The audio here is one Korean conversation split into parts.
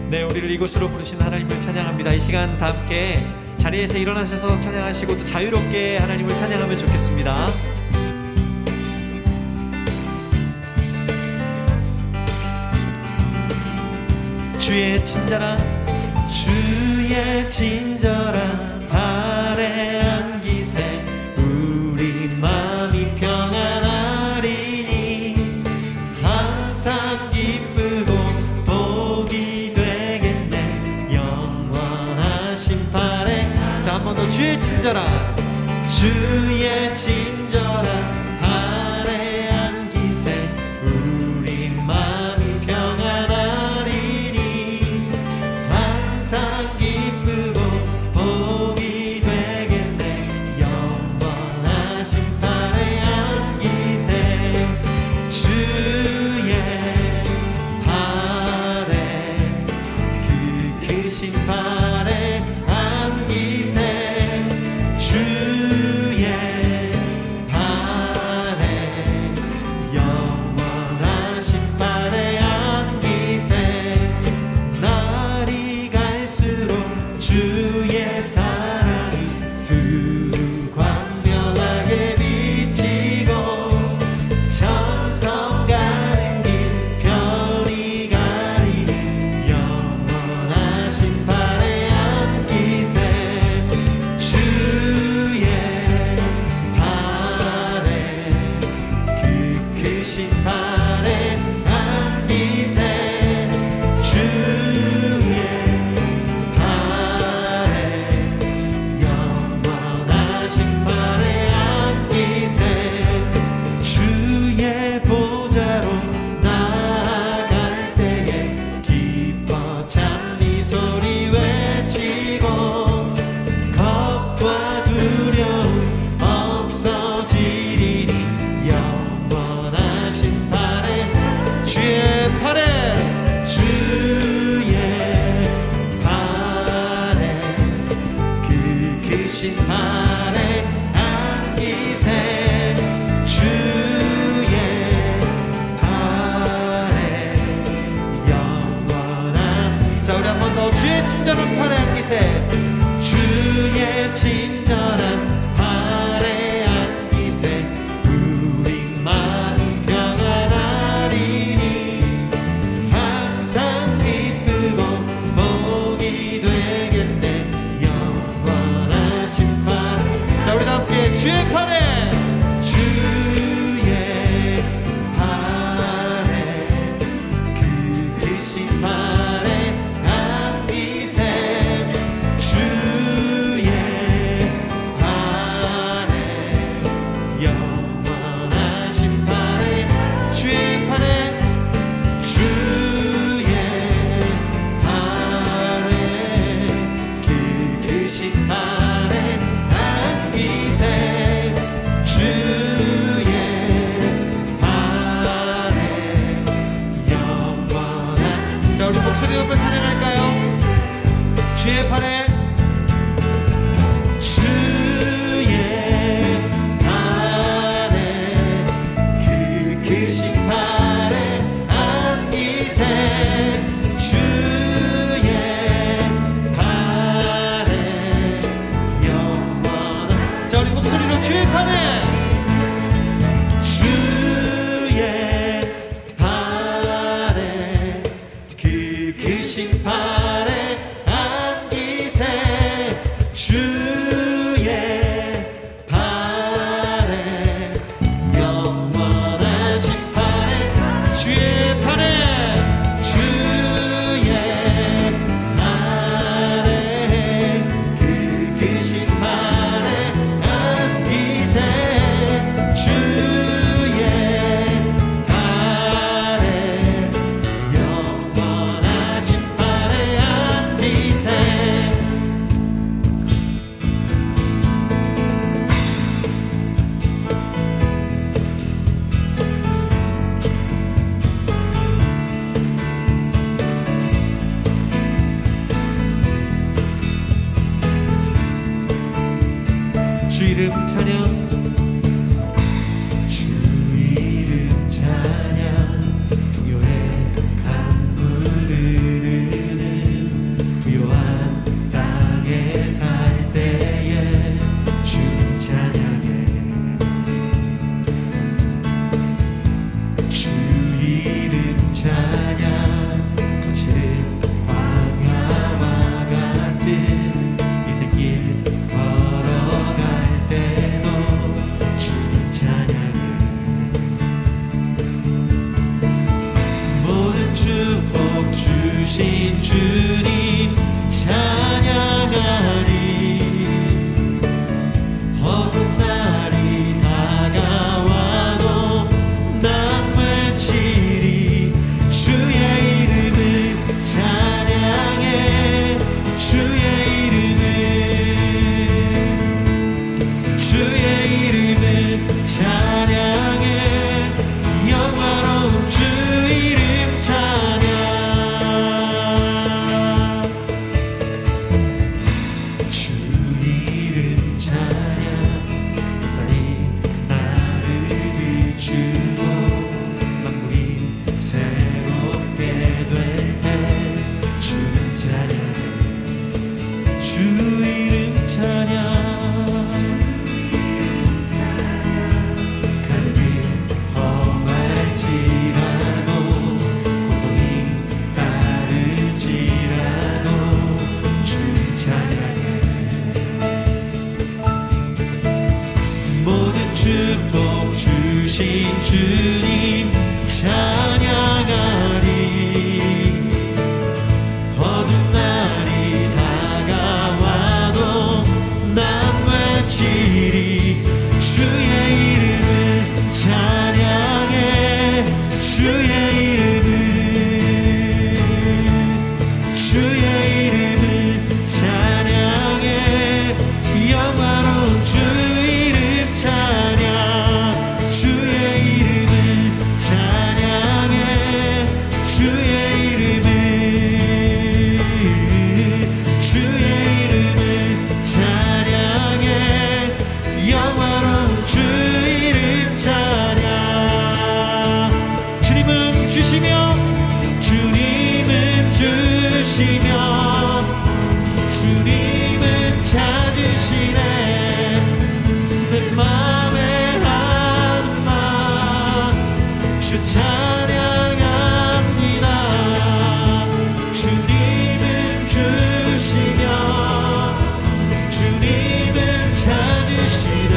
네, 우리를 이곳으로 부르신 하나님을 찬양합니다. 이 시간 다 함께 자리에서 일어나셔서 찬양하시고 또 자유롭게 하나님을 찬양하면 좋겠습니다. 주의 친절한 발에 안기세 우리 마음이 평안하리니 항상 기쁘고 복이 되겠네 영원하신 발에. 자, 한 번 더. 주의 친절한 발에 안기세 우리 마음이 평안하리니 항상 기쁘고 복이 되겠네 영원하신 발에 안기세. 주의 발에 그 크신 발에 안기세 주의 발에 영원하신 발에 안기세. 날이 갈수록 주의 사랑이 두루 광명하게 비치고 천성 가는 길 별이 가리는 영원하신 발에 안기세. 주의 발에 그 크신 발에 안기세 주의 발에 영원하신 발에 안기세. 주의 보좌로 나아갈 때에 기뻐 찬미 소리 외치고 겁과 두려움 없어지리니 영원하신 발에. 주의 발에 그 크신 발에 안기세 주의 발에 영원한. 자, 우리 한 번 더. 주의 친절한 발에 안기세 주의 친절한 발에 안기세 우리 마음이 평안하리니 항상 기쁘고 복이 되겠네 영원하신 발. 자, 우리 다 함께 주의 발에 그 크신 발에 안기세 주의 발에 영원하신 발에. 주의 발에 그 크신 발에 안기세 주의 발에 영원한. 자, 우리 목소리 높여 찬양할까요? 주의 발에 그 크신 발에 안기세 주의 발에 영원한. 자, 우리 목소리로 주의 발에 그 크신 발에 안기세 주의 발에 영원하신 발에. 주의 발에 그 크신 발에 안기세 주의 발에 영원하신 발에 안기세. 주 이름 찬양 주 이름 찬양 동요의 강물 흐르는 주신 주님 찬양하리. 어두운 날이 다가와도 난 외치리. 주의 이름을 찬양해. 주의 이름을 찬양해. 영화로운 주 이름 찬양. 주의 이름을 찬양해. 주의 이름을 찬양해. 영화로운 주 이름 찬양. 주님은 주시며 주님은 주시며 주님은 찾으시네. 내 맘에 하는 말 주 찬양합니다. 주님은 주시며 주님은 찾으시네.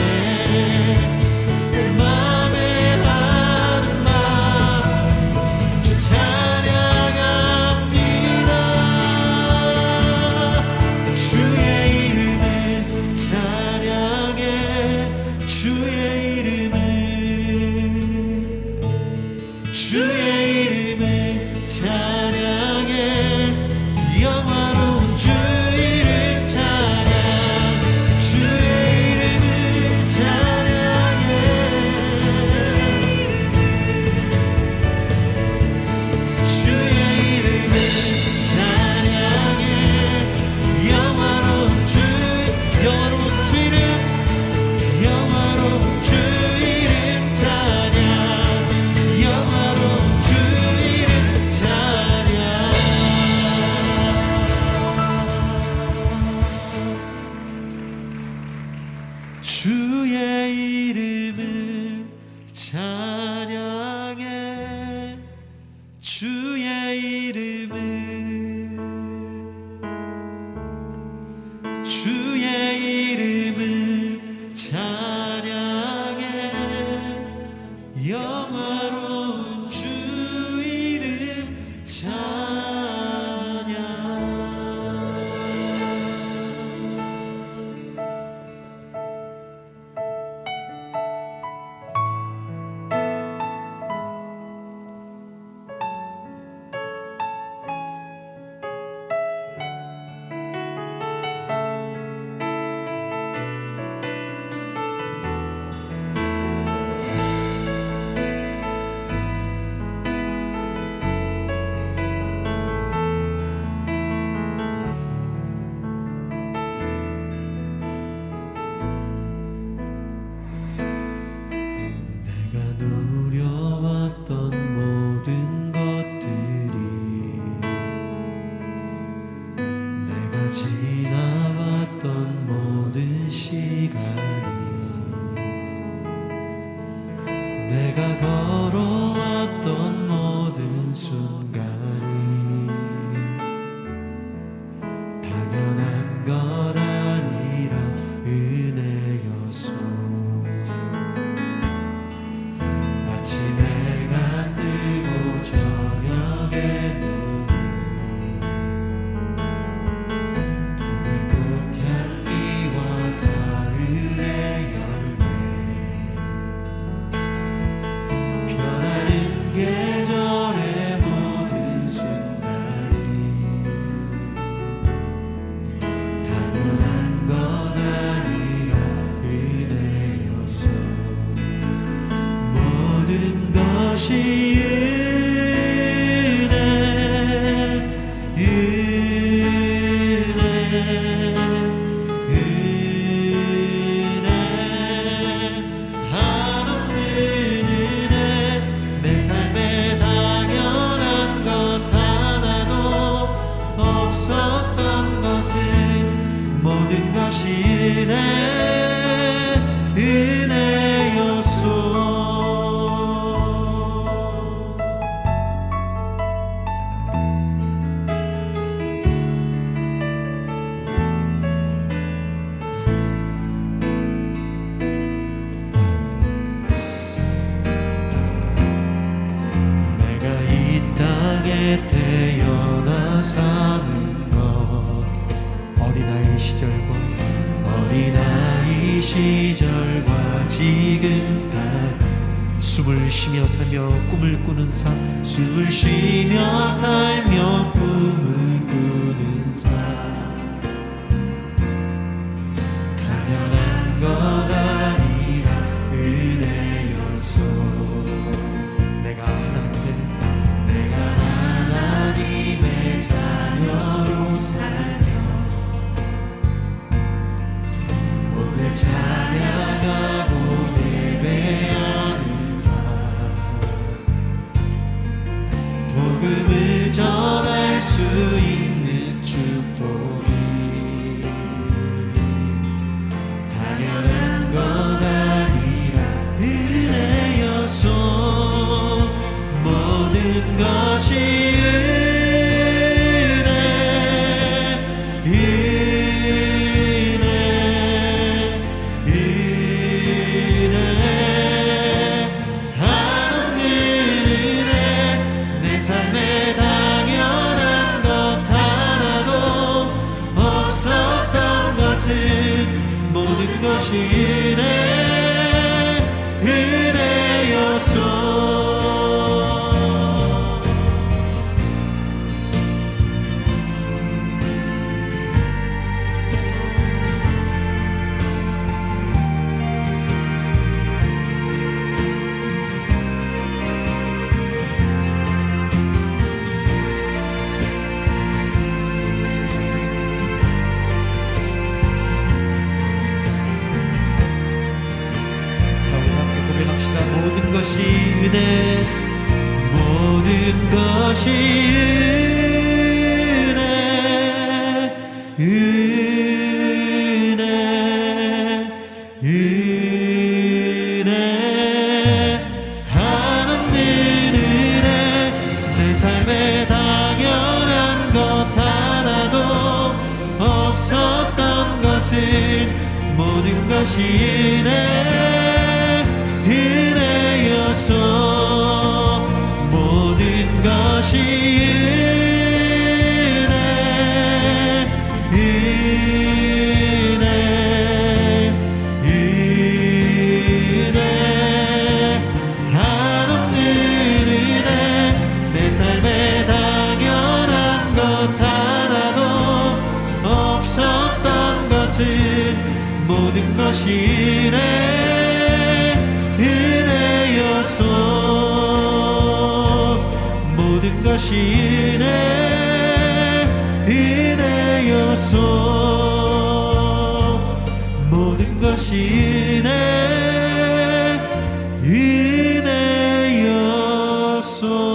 내 맘에 하는 말 주 찬양합니다. 주의 이름을 찬양해. 주의 이름을 찬양해. 영화로운 주 이름 찬양. 주의 이름을 찬양해. 주의 이름을 찬양해. 영화로운 주 이름 영화로운 주 이름 찬양. 영화로운 주 이름 찬양. 주의 이름을 찬양해. 주의 이름을 찬양해. 영화로운 주 이름 찬양. 내가 누려왔던 모든 것들이 내가 지나왔던 모든 시간이 내가 걸어왔던 모든 순간이 당연한 것 아니라 은혜였소. 마치 내가 뜨고 저녁에도 돈의 꽃향기와 가을의 열매 변하는 계절의 모든 순간이 당연한 것 아니라 은혜였어. 모든 것이 한없는 은혜. 내 삶에 당연한 것 하나도 없었던 것은 모든 것이 은혜였소. 시절과 지금까지 숨을 쉬며 살며 꿈을 꾸는 삶, 숨을 쉬며 살며 꿈을 꾸는 삶, 당연한 것 아니라 은혜였소. 내가 하나님의 자녀로 살며 오늘 찬양하고 예배하는 삶, 복음을 전할 수 있는 축복이 당연한 것 아니라 은혜였소. 모든 것이 모든 것이 은혜, 하나님 은혜. 내 삶에 당연한 것 하나도 없었던 것은 모든 것이 은혜였소. 모든 것이 은혜, 하나님 은혜. 내 삶에 당연한 것 하나도 없었던 것은 모든 것이 은혜였소. 모든 것이 은혜였소. 모든 것이 은혜였소.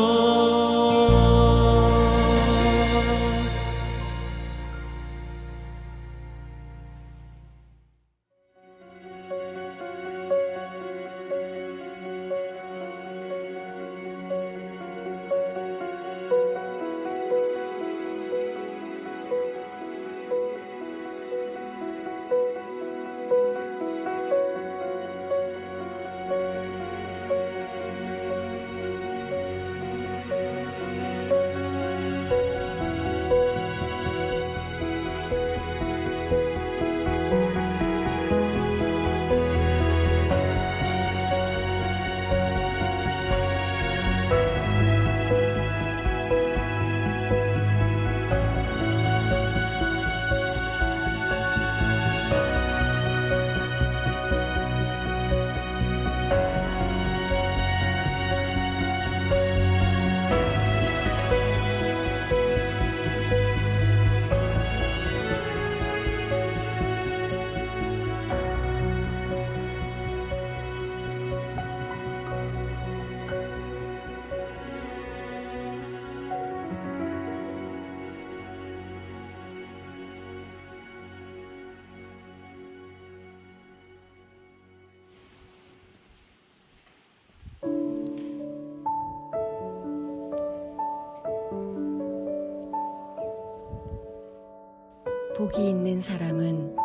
복이 있는 사람은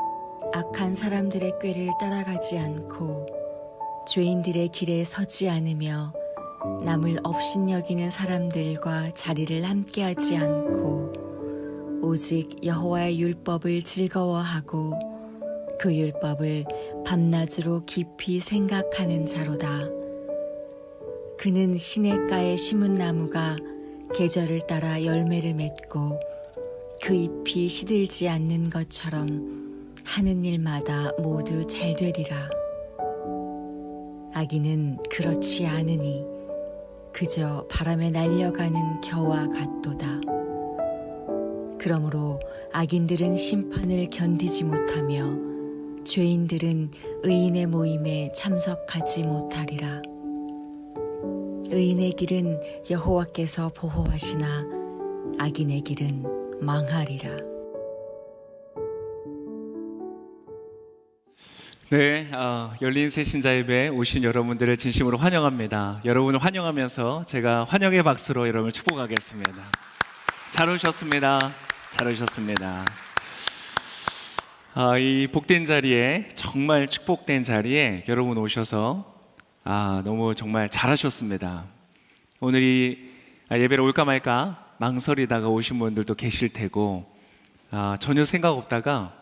악한 사람들의 꾀를 따라가지 않고 죄인들의 길에 서지 않으며 남을 업신여기는 사람들과 자리를 함께하지 않고 오직 여호와의 율법을 즐거워하고 그 율법을 밤낮으로 깊이 생각하는 자로다. 그는 시냇가에 심은 나무가 계절을 따라 열매를 맺고 그 잎이 시들지 않는 것처럼 하는 일마다 모두 잘 되리라. 악인은 그렇지 않으니 그저 바람에 날려가는 겨와 같도다. 그러므로 악인들은 심판을 견디지 못하며 죄인들은 의인의 모임에 참석하지 못하리라. 의인의 길은 여호와께서 보호하시나 악인의 길은 망하리라. 네, 열린 새신자 예배에 오신 여러분들을 진심으로 환영합니다. 여러분을 환영하면서 제가 환영의 박수로 여러분을 축복하겠습니다. 잘 오셨습니다. 잘 오셨습니다. 이 복된 자리에, 정말 축복된 자리에 여러분 오셔서 너무 정말 잘하셨습니다. 오늘 이 예배를 올까 말까 망설이다가 오신 분들도 계실 테고, 전혀 생각 없다가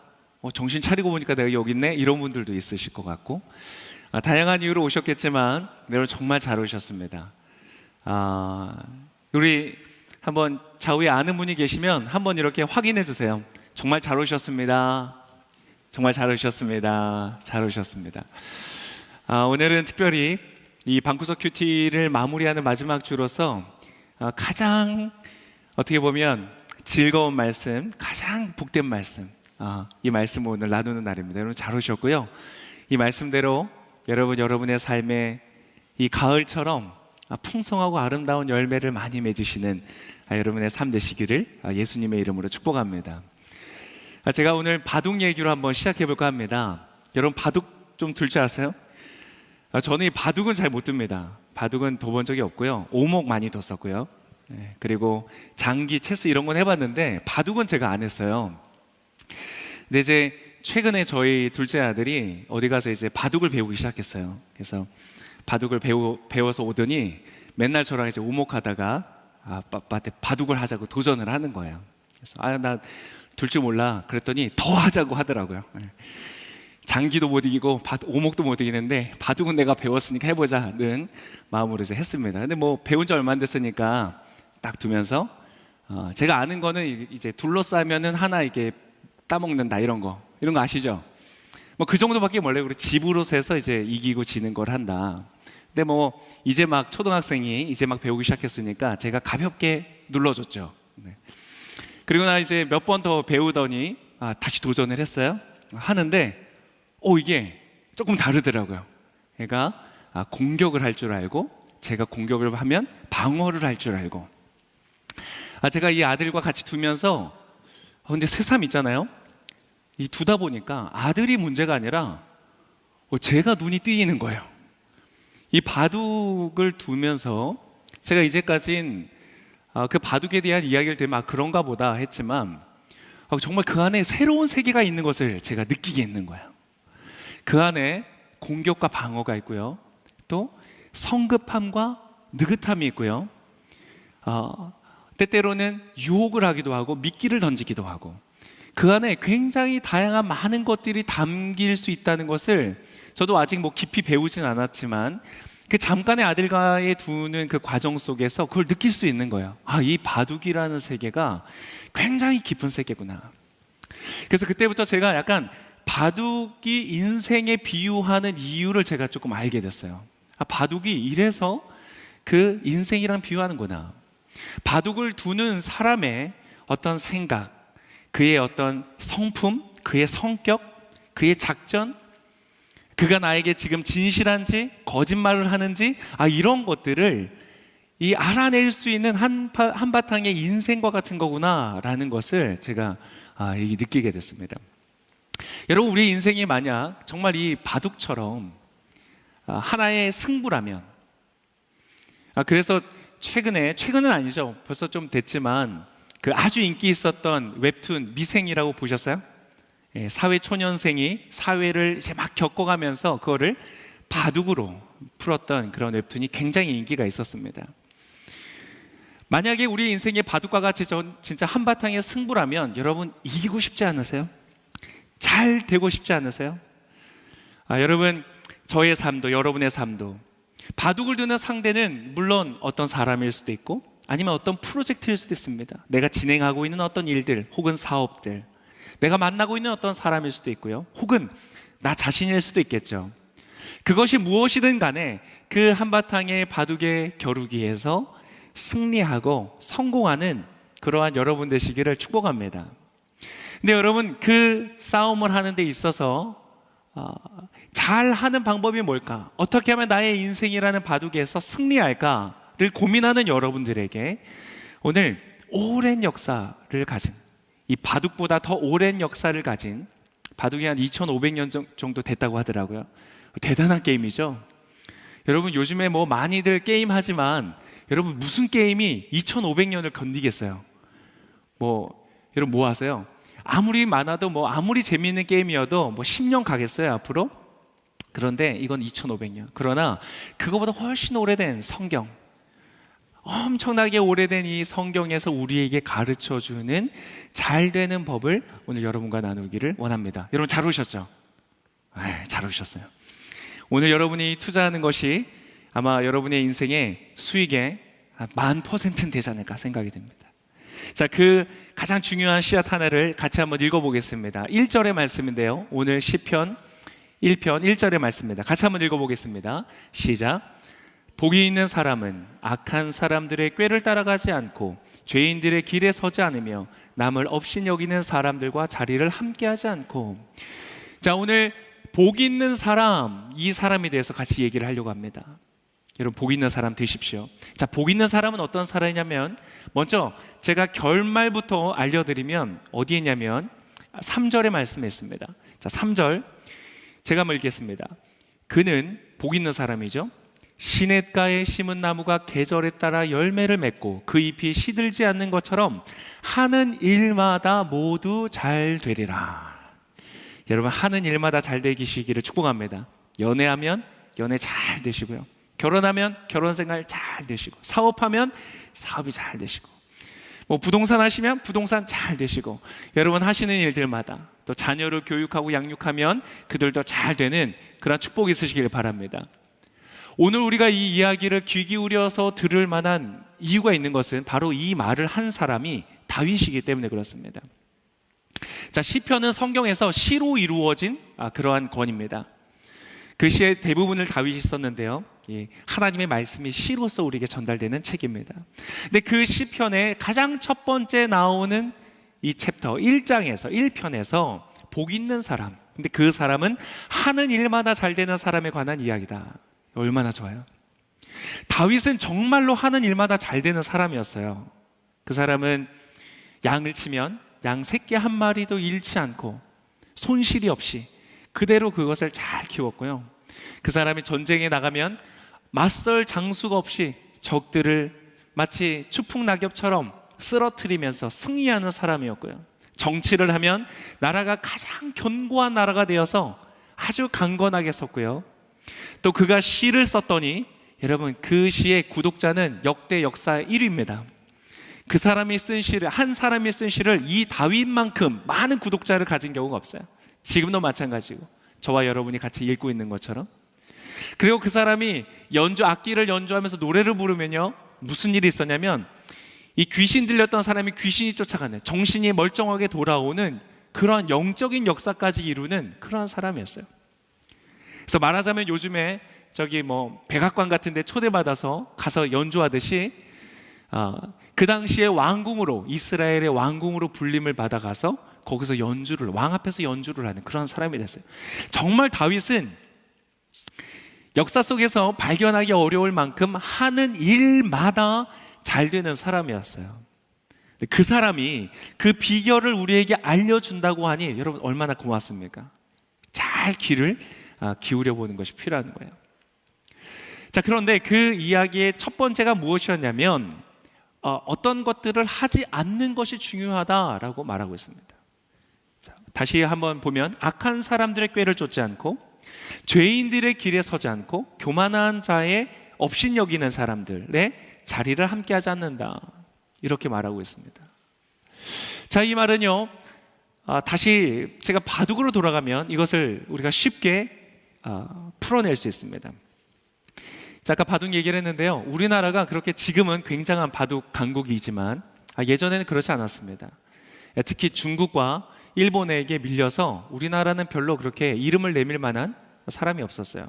정신 차리고 보니까 내가 여기 있네, 이런 분들도 있으실 것 같고, 다양한 이유로 오셨겠지만 여러분 정말 잘 오셨습니다. 우리 한번 좌우에 아는 분이 계시면 한번 이렇게 확인해 주세요. 정말 잘 오셨습니다. 정말 잘 오셨습니다. 잘 오셨습니다. 오늘은 특별히 이 방구석 큐티를 마무리하는 마지막 주로서 가장 어떻게 보면 즐거운 말씀, 가장 복된 말씀, 이 말씀을 오늘 나누는 날입니다. 여러분 잘 오셨고요. 이 말씀대로 여러분의 삶에 이 가을처럼 풍성하고 아름다운 열매를 많이 맺으시는 여러분의 삶 되시기를 예수님의 이름으로 축복합니다. 제가 오늘 바둑 얘기로 한번 시작해 볼까 합니다. 여러분 바둑 좀 둘 줄 아세요? 저는 이 바둑은 잘 못 둡니다. 바둑은 둬본 적이 없고요. 오목 많이 뒀었고요. 그리고 장기, 체스 이런 건 해봤는데 바둑은 제가 안 했어요. 근데 이제 최근에 저희 둘째 아들이 어디 가서 이제 바둑을 배우기 시작했어요. 그래서 바둑을 배워서 오더니 맨날 저랑 이제 오목하다가 아빠한테 바둑을 하자고 도전을 하는 거예요. 그래서 나 둘 줄 몰라 그랬더니 더 하자고 하더라고요. 장기도 못 이기고 오목도 못 이기는데 바둑은 내가 배웠으니까 해보자는 마음으로 이제 했습니다. 근데 뭐 배운 지 얼마 안 됐으니까 딱 두면서 제가 아는 거는 이제 둘러싸면은 하나 이게 따먹는다 이런 거 아시죠? 뭐 그 정도밖에 몰라요. 그리고 집으로 세서 이제 이기고 지는 걸 한다. 근데 뭐 이제 막 초등학생이 이제 막 배우기 시작했으니까 제가 가볍게 눌러줬죠. 네. 그리고 나 이제 몇 번 더 배우더니 다시 도전을 했어요. 하는데 이게 조금 다르더라고요. 얘가 공격을 할 줄 알고, 제가 공격을 하면 방어를 할 줄 알고. 제가 이 아들과 같이 두면서 근데 새삼 있잖아요. 이 두다 보니까 아들이 문제가 아니라 제가 눈이 띄이는 거예요. 이 바둑을 두면서 제가 이제까진 그 바둑에 대한 이야기를 들으면 그런가 보다 했지만 정말 그 안에 새로운 세계가 있는 것을 제가 느끼게 있는 거예요. 그 안에 공격과 방어가 있고요, 또 성급함과 느긋함이 있고요, 때때로는 유혹을 하기도 하고 미끼를 던지기도 하고, 그 안에 굉장히 다양한 많은 것들이 담길 수 있다는 것을 저도 아직 뭐 깊이 배우진 않았지만 그 잠깐의 아들과의 두는 그 과정 속에서 그걸 느낄 수 있는 거예요. 이 바둑이라는 세계가 굉장히 깊은 세계구나. 그래서 그때부터 제가 약간 바둑이 인생에 비유하는 이유를 제가 조금 알게 됐어요. 바둑이 이래서 그 인생이랑 비유하는구나. 바둑을 두는 사람의 어떤 생각, 그의 어떤 성품, 그의 성격, 그의 작전, 그가 나에게 지금 진실한지 거짓말을 하는지 이런 것들을 알아낼 수 있는 한바탕의 인생과 같은 거구나라는 것을 제가 느끼게 됐습니다. 여러분, 우리 인생이 만약 정말 이 바둑처럼 하나의 승부라면, 그래서 최근은 아니죠, 벌써 좀 됐지만 그 아주 인기 있었던 웹툰 미생이라고 보셨어요? 사회 초년생이 사회를 이제 막 겪어가면서 그거를 바둑으로 풀었던 그런 웹툰이 굉장히 인기가 있었습니다. 만약에 우리 인생의 바둑과 같이 진짜 한바탕의 승부라면 여러분 이기고 싶지 않으세요? 잘 되고 싶지 않으세요? 여러분, 저의 삶도 여러분의 삶도 바둑을 두는 상대는 물론 어떤 사람일 수도 있고 아니면 어떤 프로젝트일 수도 있습니다. 내가 진행하고 있는 어떤 일들 혹은 사업들, 내가 만나고 있는 어떤 사람일 수도 있고요, 혹은 나 자신일 수도 있겠죠. 그것이 무엇이든 간에 그 한바탕의 바둑의 겨루기에서 승리하고 성공하는 그러한 여러분 되시기를 축복합니다. 근데 여러분, 그 싸움을 하는 데 있어서 잘 하는 방법이 뭘까? 어떻게 하면 나의 인생이라는 바둑에서 승리할까를 고민하는 여러분들에게 오늘 오랜 역사를 가진, 이 바둑보다 더 오랜 역사를 가진, 바둑이 한 2500년 정도 됐다고 하더라고요. 대단한 게임이죠. 여러분, 요즘에 뭐 많이들 게임 하지만 여러분, 무슨 게임이 2500년을 견디겠어요? 여러분 뭐 하세요? 아무리 많아도 아무리 재미있는 게임이어도 10년 가겠어요, 앞으로? 그런데 이건 2500년. 그러나 그거보다 훨씬 오래된 성경, 엄청나게 오래된 이 성경에서 우리에게 가르쳐주는 잘 되는 법을 오늘 여러분과 나누기를 원합니다. 여러분 잘 오셨죠? 잘 오셨어요. 오늘 여러분이 투자하는 것이 아마 여러분의 인생의 수익의 10,000%는 되지 않을까 생각이 됩니다. 자, 그 가장 중요한 씨앗 하나를 같이 한번 읽어보겠습니다. 1절의 말씀인데요, 오늘 시편 1편 1절의 말씀입니다. 같이 한번 읽어보겠습니다. 시작. 복이 있는 사람은 악한 사람들의 꾀를 따라가지 않고 죄인들의 길에 서지 않으며 남을 업신여기는 사람들과 자리를 함께하지 않고. 자, 오늘 복 있는 사람, 이 사람에 대해서 같이 얘기를 하려고 합니다. 여러분, 복 있는 사람 되십시오. 자, 복 있는 사람은 어떤 사람이냐면, 먼저 제가 결말부터 알려드리면 어디에 있냐면 3절의 말씀에 있습니다. 자, 3절 제가 한번 읽겠습니다. 그는 복 있는 사람이죠. 시냇가에 심은 나무가 계절에 따라 열매를 맺고 그 잎이 시들지 않는 것처럼 하는 일마다 모두 잘 되리라. 여러분, 하는 일마다 잘 되시기를 축복합니다. 연애하면 연애 잘 되시고요, 결혼하면 결혼 생활 잘 되시고, 사업하면 사업이 잘 되시고, 부동산 하시면 부동산 잘 되시고, 여러분 하시는 일들마다 또 자녀를 교육하고 양육하면 그들도 잘 되는 그런 축복이 있으시길 바랍니다. 오늘 우리가 이 이야기를 귀 기울여서 들을 만한 이유가 있는 것은 바로 이 말을 한 사람이 다윗이기 때문에 그렇습니다. 자, 시편은 성경에서 시로 이루어진 그러한 권입니다. 그 시의 대부분을 다윗이 썼는데요, 하나님의 말씀이 시로서 우리에게 전달되는 책입니다. 근데 그 시편의 가장 첫 번째 나오는 이 챕터 1장에서 1편에서 복 있는 사람, 근데 그 사람은 하는 일마다 잘 되는 사람에 관한 이야기다. 얼마나 좋아요. 다윗은 정말로 하는 일마다 잘 되는 사람이었어요. 그 사람은 양을 치면 양 새끼 한 마리도 잃지 않고 손실이 없이 그대로 그것을 잘 키웠고요, 그 사람이 전쟁에 나가면 맞설 장수가 없이 적들을 마치 추풍낙엽처럼 쓰러뜨리면서 승리하는 사람이었고요, 정치를 하면 나라가 가장 견고한 나라가 되어서 아주 강건하게 섰고요, 또 그가 시를 썼더니 여러분, 그 시의 구독자는 역대 역사 1위입니다. 그 사람이 쓴 시를, 한 사람이 쓴 시를 이 다윗만큼 많은 구독자를 가진 경우가 없어요. 지금도 마찬가지고 저와 여러분이 같이 읽고 있는 것처럼. 그리고 그 사람이 악기를 연주하면서 노래를 부르면요, 무슨 일이 있었냐면 이 귀신 들렸던 사람이 귀신이 쫓아가는, 정신이 멀쩡하게 돌아오는 그러한 영적인 역사까지 이루는 그러한 사람이었어요. 그래서 말하자면 요즘에 백악관 같은 데 초대받아서 가서 연주하듯이 그 당시에 왕궁으로, 이스라엘의 왕궁으로 불림을 받아가서 거기서 왕 앞에서 연주를 하는 그런 사람이 됐어요. 정말 다윗은 역사 속에서 발견하기 어려울 만큼 하는 일마다 잘 되는 사람이었어요. 그 사람이 그 비결을 우리에게 알려준다고 하니 여러분 얼마나 고맙습니까? 잘 귀를 기울여 보는 것이 필요한 거예요. 자, 그런데 그 이야기의 첫 번째가 무엇이었냐면 어떤 것들을 하지 않는 것이 중요하다라고 말하고 있습니다. 자, 다시 한번 보면 악한 사람들의 꾀를 쫓지 않고 죄인들의 길에 서지 않고 교만한 자의 업신여기는 사람들의 자리를 함께하지 않는다, 이렇게 말하고 있습니다. 자, 이 말은요, 다시 제가 바둑으로 돌아가면 이것을 우리가 쉽게 풀어낼 수 있습니다. 자, 아까 바둑 얘기를 했는데요. 우리나라가 그렇게 지금은 굉장한 바둑 강국이지만 예전에는 그렇지 않았습니다. 특히 중국과 일본에게 밀려서 우리나라는 별로 그렇게 이름을 내밀 만한 사람이 없었어요.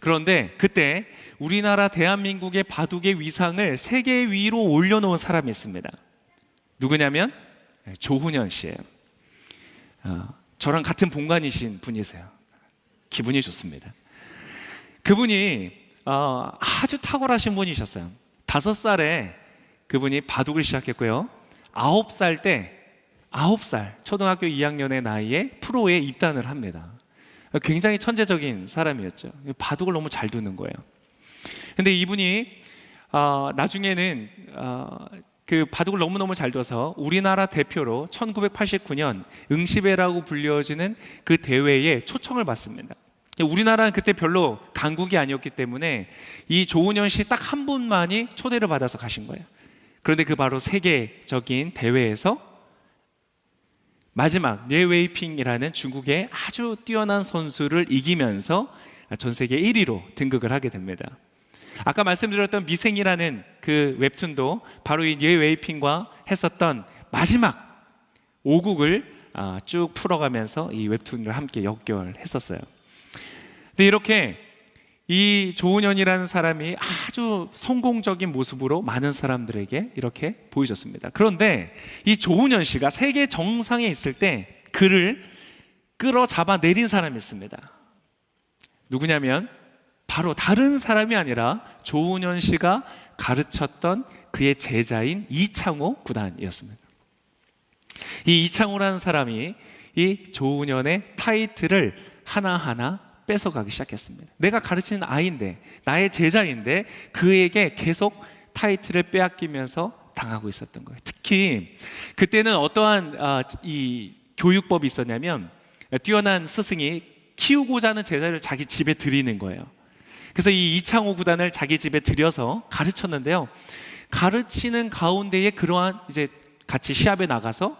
그런데 그때 우리나라 대한민국의 바둑의 위상을 세계 위로 올려놓은 사람이 있습니다. 누구냐면 조훈현 씨예요. 저랑 같은 본관이신 분이세요. 기분이 좋습니다. 그분이 아주 탁월하신 분이셨어요. 5살에 그분이 바둑을 시작했고요. 9살 초등학교 2학년의 나이에 프로에 입단을 합니다. 굉장히 천재적인 사람이었죠. 바둑을 너무 잘 두는 거예요. 근데 이분이 나중에는 그 바둑을 너무너무 잘 둬서 우리나라 대표로 1989년 응시배라고 불려지는 그 대회에 초청을 받습니다. 우리나라는 그때 별로 강국이 아니었기 때문에 이 조훈현 씨 딱 한 분만이 초대를 받아서 가신 거예요. 그런데 그 바로 세계적인 대회에서 마지막 뇌웨이핑이라는 중국의 아주 뛰어난 선수를 이기면서 전 세계 1위로 등극을 하게 됩니다. 아까 말씀드렸던 미생이라는 그 웹툰도 바로 이 뇌웨이핑과 했었던 마지막 5국을 쭉 풀어가면서 이 웹툰을 함께 역결했었어요. 근데 이렇게 이 조훈현이라는 사람이 아주 성공적인 모습으로 많은 사람들에게 이렇게 보여줬습니다. 그런데 이 조훈현 씨가 세계 정상에 있을 때 그를 끌어잡아 내린 사람이 있습니다. 누구냐면 바로 다른 사람이 아니라 조훈현 씨가 가르쳤던 그의 제자인 이창호 구단이었습니다. 이 이창호라는 사람이 이 조훈현의 타이틀을 하나하나 뺏어가기 시작했습니다. 내가 가르치는 아이인데, 나의 제자인데 그에게 계속 타이틀을 빼앗기면서 당하고 있었던 거예요. 특히 그때는 어떠한 이 교육법이 있었냐면 뛰어난 스승이 키우고자 하는 제자를 자기 집에 들이는 거예요. 그래서 이 이창호 구단을 자기 집에 들여서 가르쳤는데요. 가르치는 가운데에 그러한 이제 같이 시합에 나가서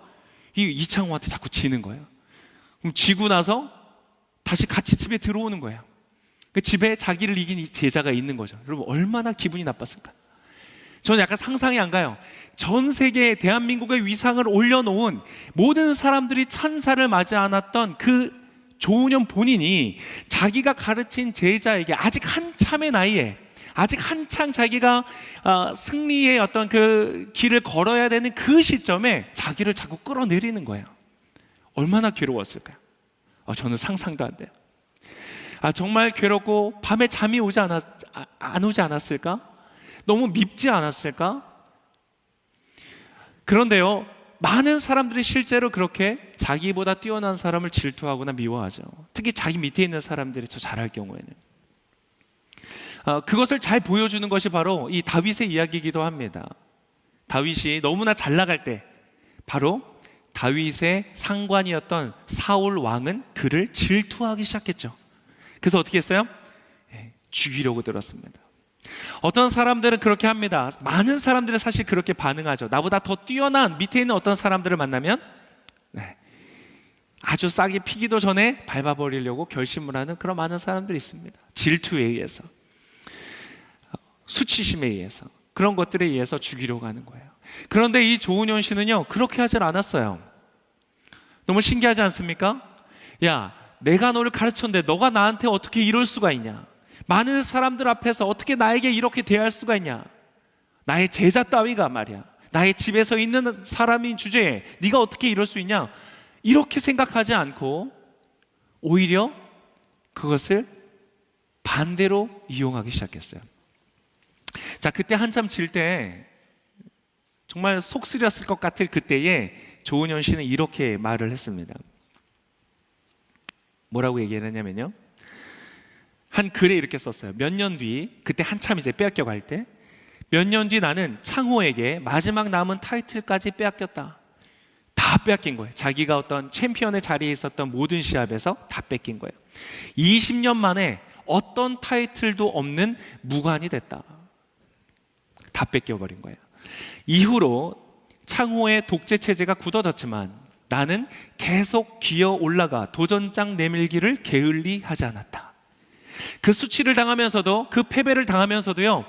이 이창호한테 자꾸 지는 거예요. 그럼 지고 나서 다시 같이 집에 들어오는 거예요. 그 집에 자기를 이긴 이 제자가 있는 거죠. 여러분 얼마나 기분이 나빴을까? 저는 약간 상상이 안 가요. 전 세계에 대한민국의 위상을 올려놓은 모든 사람들이 찬사를 맞지 않았던 그 조훈현 본인이 자기가 가르친 제자에게 아직 한참의 나이에, 아직 한창 자기가 승리의 어떤 그 길을 걸어야 되는 그 시점에 자기를 자꾸 끌어내리는 거예요. 얼마나 괴로웠을까요? 저는 상상도 안 돼요. 정말 괴롭고 밤에 잠이 안 오지 않았을까? 너무 밉지 않았을까? 그런데요, 많은 사람들이 실제로 그렇게 자기보다 뛰어난 사람을 질투하거나 미워하죠. 특히 자기 밑에 있는 사람들이 더 잘할 경우에는. 그것을 잘 보여주는 것이 바로 이 다윗의 이야기이기도 합니다. 다윗이 너무나 잘 나갈 때 바로 다윗의 상관이었던 사울 왕은 그를 질투하기 시작했죠. 그래서 어떻게 했어요? 죽이려고 들었습니다. 어떤 사람들은 그렇게 합니다. 많은 사람들은 사실 그렇게 반응하죠. 나보다 더 뛰어난 밑에 있는 어떤 사람들을 만나면 아주 싹이 피기도 전에 밟아버리려고 결심을 하는 그런 많은 사람들이 있습니다. 질투에 의해서, 수치심에 의해서, 그런 것들에 의해서 죽이려고 하는 거예요. 그런데 이 조훈현 씨는요, 그렇게 하질 않았어요. 너무 신기하지 않습니까? 야, 내가 너를 가르쳤는데 너가 나한테 어떻게 이럴 수가 있냐? 많은 사람들 앞에서 어떻게 나에게 이렇게 대할 수가 있냐? 나의 제자 따위가 말이야, 나의 집에서 있는 사람인 주제에 네가 어떻게 이럴 수 있냐? 이렇게 생각하지 않고 오히려 그것을 반대로 이용하기 시작했어요. 자, 그때 한참 질 때 정말 속 쓰렸을 것 같을 그때에 조훈현 씨는 이렇게 말을 했습니다. 뭐라고 얘기를 했냐면요, 한 글에 이렇게 썼어요. 몇 년 뒤, 그때 한참 이제 빼앗겨갈 때, 몇 년 뒤 나는 창호에게 마지막 남은 타이틀까지 빼앗겼다. 다 빼앗긴 거예요. 자기가 어떤 챔피언의 자리에 있었던 모든 시합에서 다 뺏긴 거예요. 20년 만에 어떤 타이틀도 없는 무관이 됐다. 다 뺏겨버린 거예요. 이후로 창호의 독재 체제가 굳어졌지만 나는 계속 기어 올라가 도전장 내밀기를 게을리 하지 않았다. 그 수치를 당하면서도, 그 패배를 당하면서도요,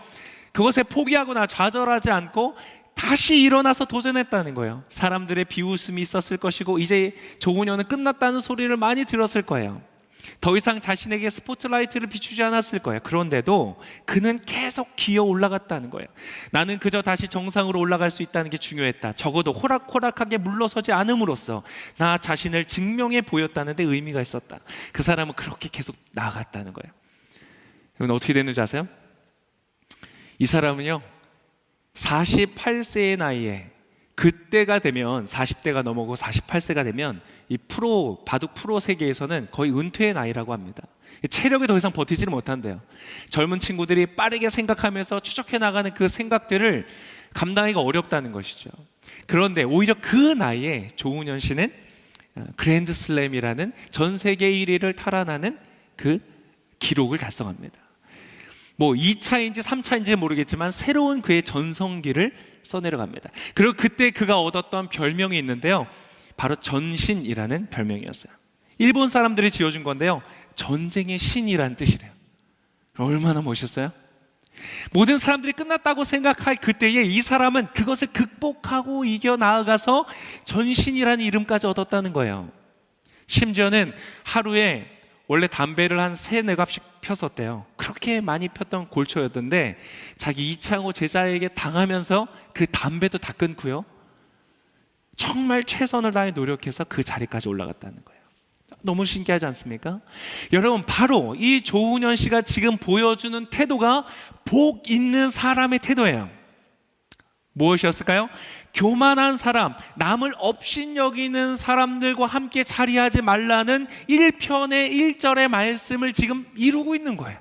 그것에 포기하거나 좌절하지 않고 다시 일어나서 도전했다는 거예요. 사람들의 비웃음이 있었을 것이고 이제 조훈현은 끝났다는 소리를 많이 들었을 거예요. 더 이상 자신에게 스포트라이트를 비추지 않았을 거예요. 그런데도 그는 계속 기어 올라갔다는 거예요. 나는 그저 다시 정상으로 올라갈 수 있다는 게 중요했다. 적어도 호락호락하게 물러서지 않음으로써 나 자신을 증명해 보였다는 데 의미가 있었다. 그 사람은 그렇게 계속 나아갔다는 거예요. 여러분, 어떻게 됐는지 아세요? 이 사람은요, 48세의 나이에, 그때가 되면 40대가 넘어고 48세가 되면 이 바둑 프로 세계에서는 거의 은퇴의 나이라고 합니다. 체력이 더 이상 버티지를 못한대요. 젊은 친구들이 빠르게 생각하면서 추적해 나가는 그 생각들을 감당하기가 어렵다는 것이죠. 그런데 오히려 그 나이에 조훈현 씨는 그랜드슬램이라는 전 세계 1위를 탈환하는 그 기록을 달성합니다. 뭐 2차인지 3차인지 모르겠지만 새로운 그의 전성기를 써내려갑니다. 그리고 그때 그가 얻었던 별명이 있는데요, 바로 전신이라는 별명이었어요. 일본 사람들이 지어준 건데요, 전쟁의 신이라는 뜻이래요. 얼마나 멋있어요? 모든 사람들이 끝났다고 생각할 그때에 이 사람은 그것을 극복하고 이겨 나아가서 전신이라는 이름까지 얻었다는 거예요. 심지어는 하루에 원래 담배를 한 3-4갑씩 폈었대요. 그렇게 많이 폈던 골초였던데 자기 이창호 제자에게 당하면서 그 담배도 다 끊고요, 정말 최선을 다해 노력해서 그 자리까지 올라갔다는 거예요. 너무 신기하지 않습니까? 여러분, 바로 이 조훈현 씨가 지금 보여주는 태도가 복 있는 사람의 태도예요. 무엇이었을까요? 교만한 사람, 남을 업신여기는 사람들과 함께 자리하지 말라는 1편의 1절의 말씀을 지금 이루고 있는 거예요.